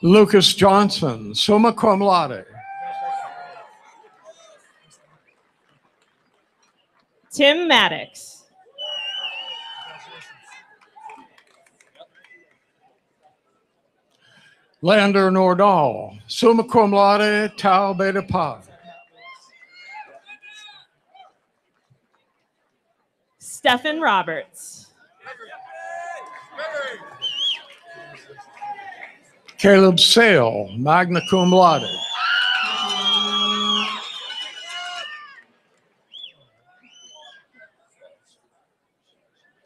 Lucas Johnson, summa cum laude. Tim Maddox. Lander Nordal, summa cum laude, tau beta pi. Stephen Roberts. Caleb Sale, magna cum laude.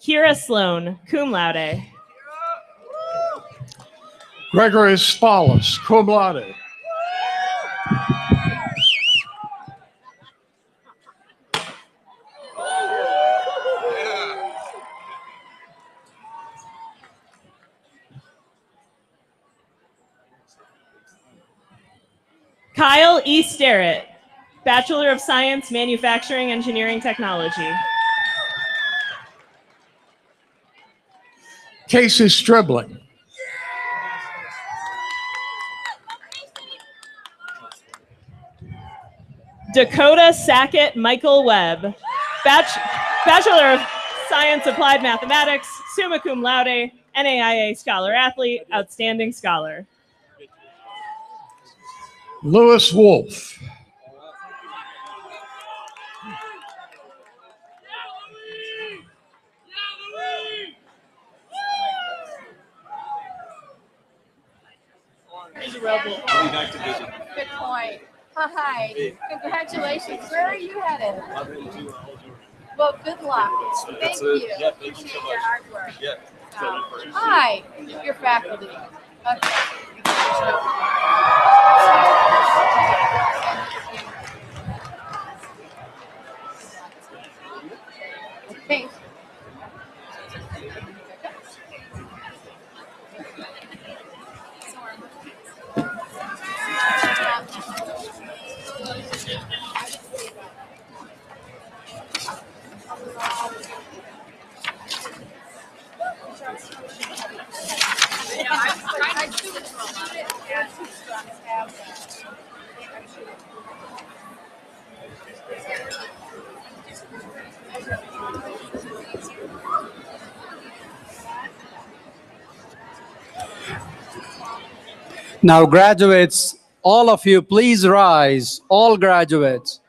Kira Sloan, cum laude. Gregory Spalus, cum laude. Kyle E. Starrett, Bachelor of Science, Manufacturing Engineering Technology. Casey Stribling. Dakota Sackett Michael Webb, Bachelor of Science Applied Mathematics, summa cum laude, NAIA Scholar Athlete, Outstanding Scholar. Lewis Wolf. He's a rebel. Good point. Hi. Congratulations. Where are you headed? Well, good luck. Thank you. Appreciate your hard work. Hi. Your faculty. Okay. Now, graduates, all of you, please rise, all graduates.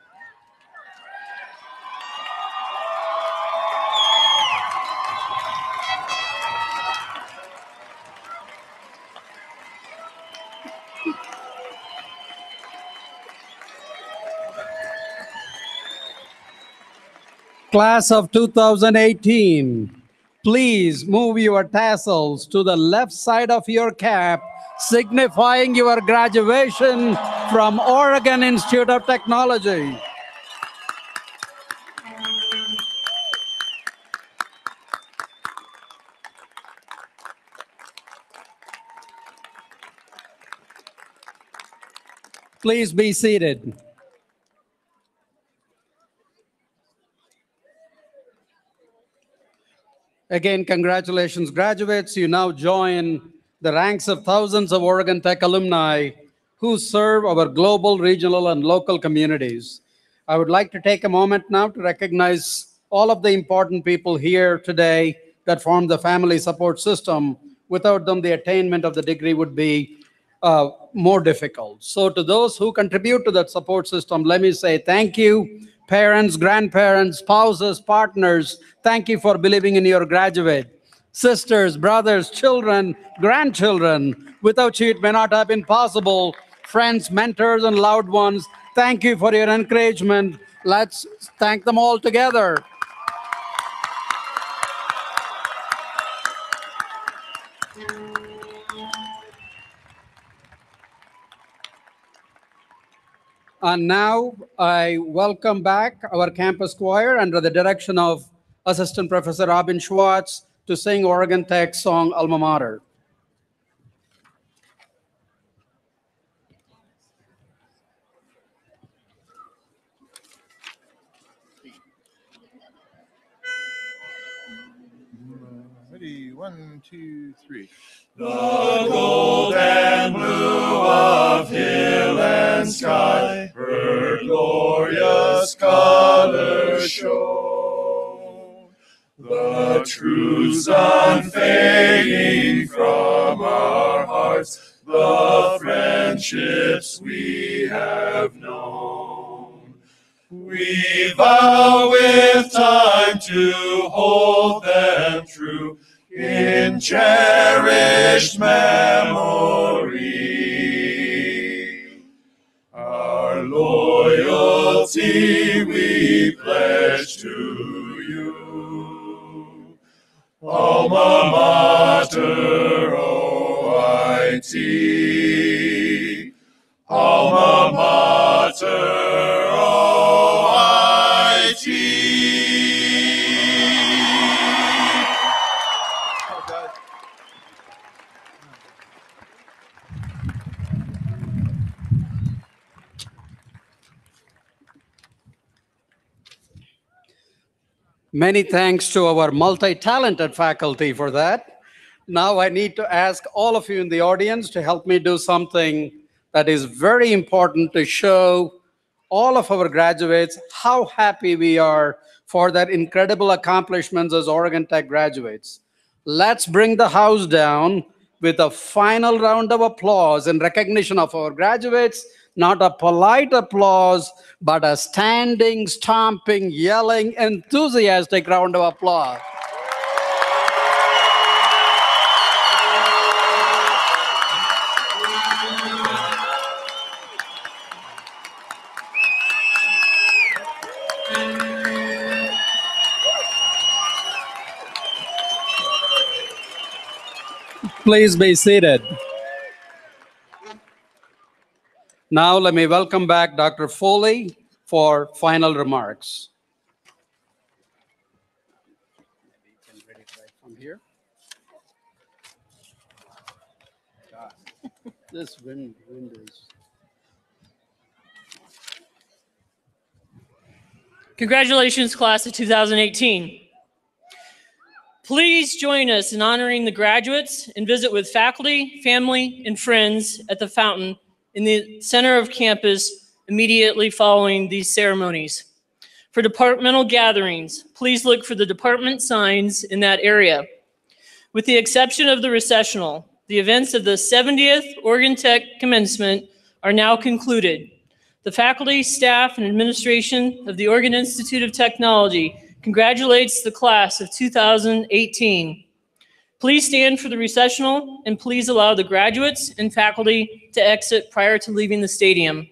Class of 2018, please move your tassels to the left side of your cap, signifying your graduation from Oregon Institute of Technology. Please be seated. Again, congratulations, graduates. You now join the ranks of thousands of Oregon Tech alumni who serve our global, regional, and local communities. I would like to take a moment now to recognize all of the important people here today that form the family support system. Without them, the attainment of the degree would be more difficult. So to those who contribute to that support system, let me say thank you. Parents, grandparents, spouses, partners, thank you for believing in your graduate. Sisters, brothers, children, grandchildren, without you it may not have been possible. Friends, mentors, and loved ones, thank you for your encouragement. Let's thank them all together. And now I welcome back our campus choir under the direction of Assistant Professor Robin Schwartz to sing Oregon Tech's song Alma Mater. Ready, 1, 2, 3. The gold and blue of hill and sky, her glorious colors show. The truths unfading from our hearts, the friendships we have known. We vow with time to hold them true in cherished memory. Our loyalty we pledge to you. Alma Mater, OIT. Alma Mater, OIT. Many thanks to our multi-talented faculty for that. Now I need to ask all of you in the audience to help me do something that is very important to show all of our graduates how happy we are for their incredible accomplishments as Oregon Tech graduates. Let's bring the house down with a final round of applause in recognition of our graduates. Not a polite applause, but a standing, stomping, yelling, enthusiastic round of applause. Please be seated. Now let me welcome back Dr. Foley for final remarks. From here. God, this wind is. Congratulations, class of 2018. Please join us in honoring the graduates and visit with faculty, family, and friends at the fountain in the center of campus immediately following these ceremonies. For departmental gatherings, please look for the department signs in that area. With the exception of the recessional, the events of the 70th Oregon Tech Commencement are now concluded. The faculty, staff, and administration of the Oregon Institute of Technology congratulates the class of 2018. Please stand for the recessional and please allow the graduates and faculty to exit prior to leaving the stadium.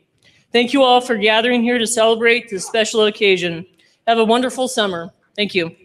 Thank you all for gathering here to celebrate this special occasion. Have a wonderful summer. Thank you.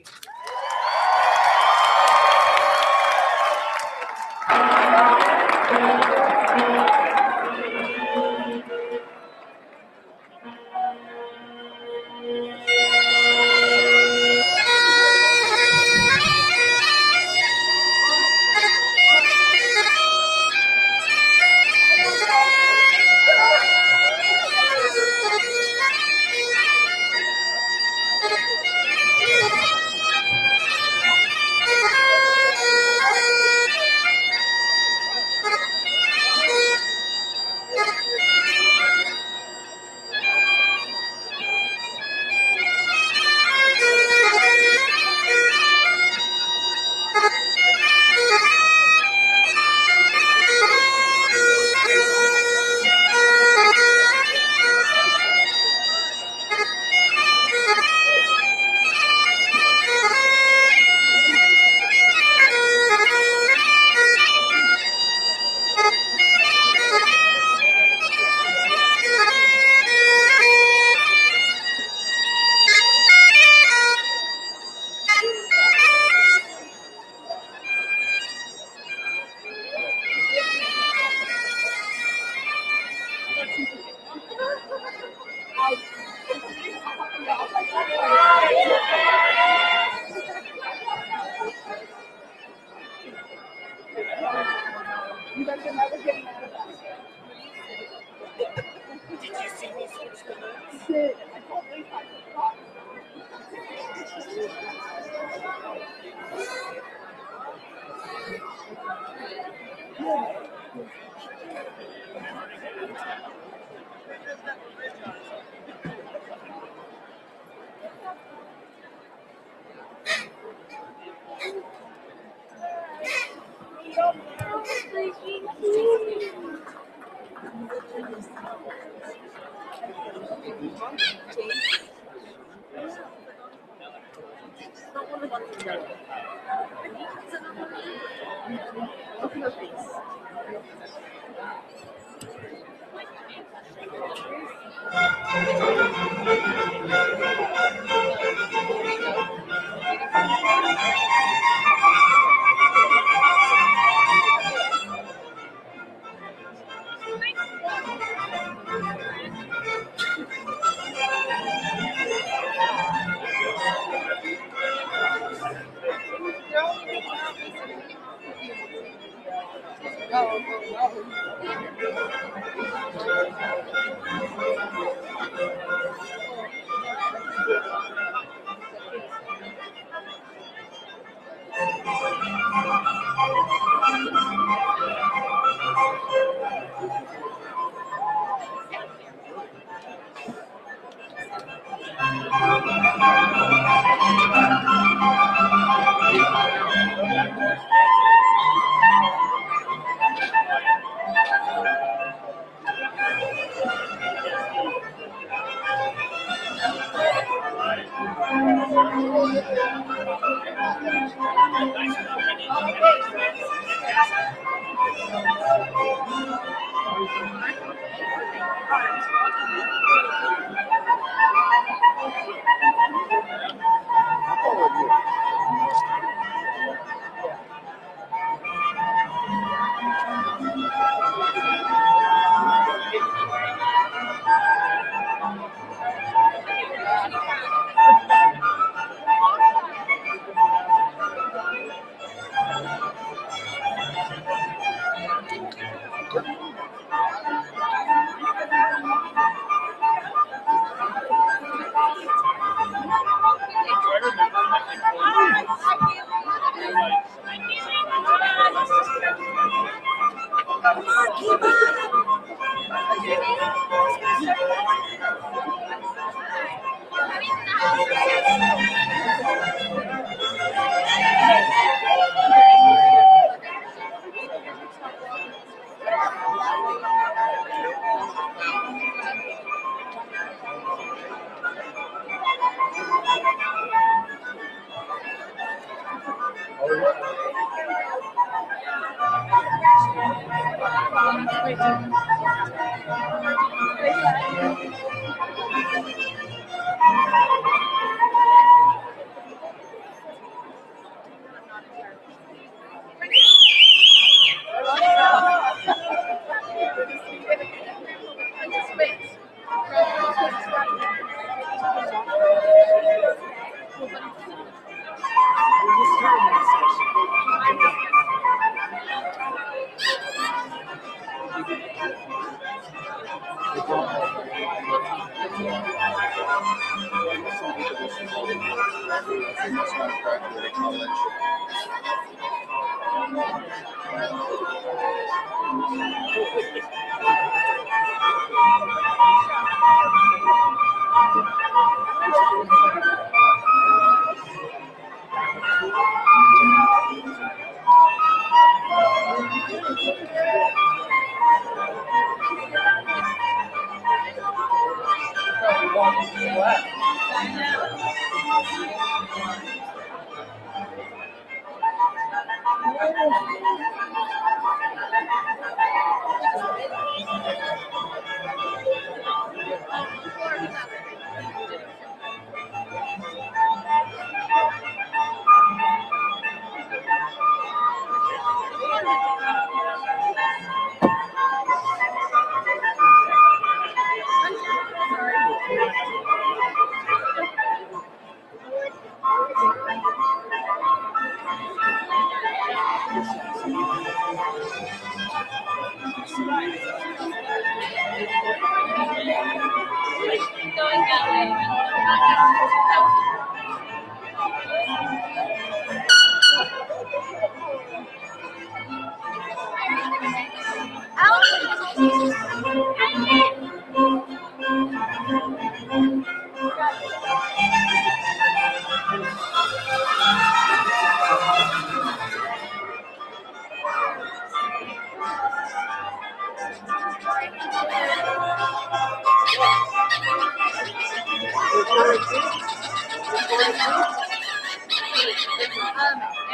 going that way.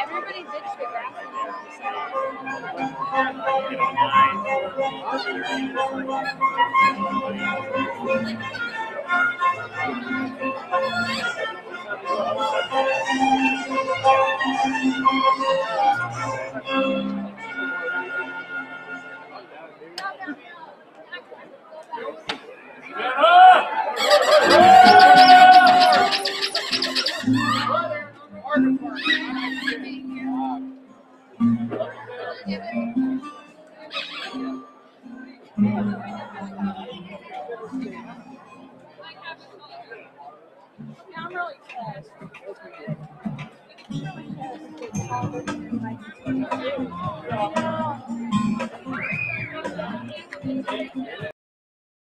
Everybody ditched the grass.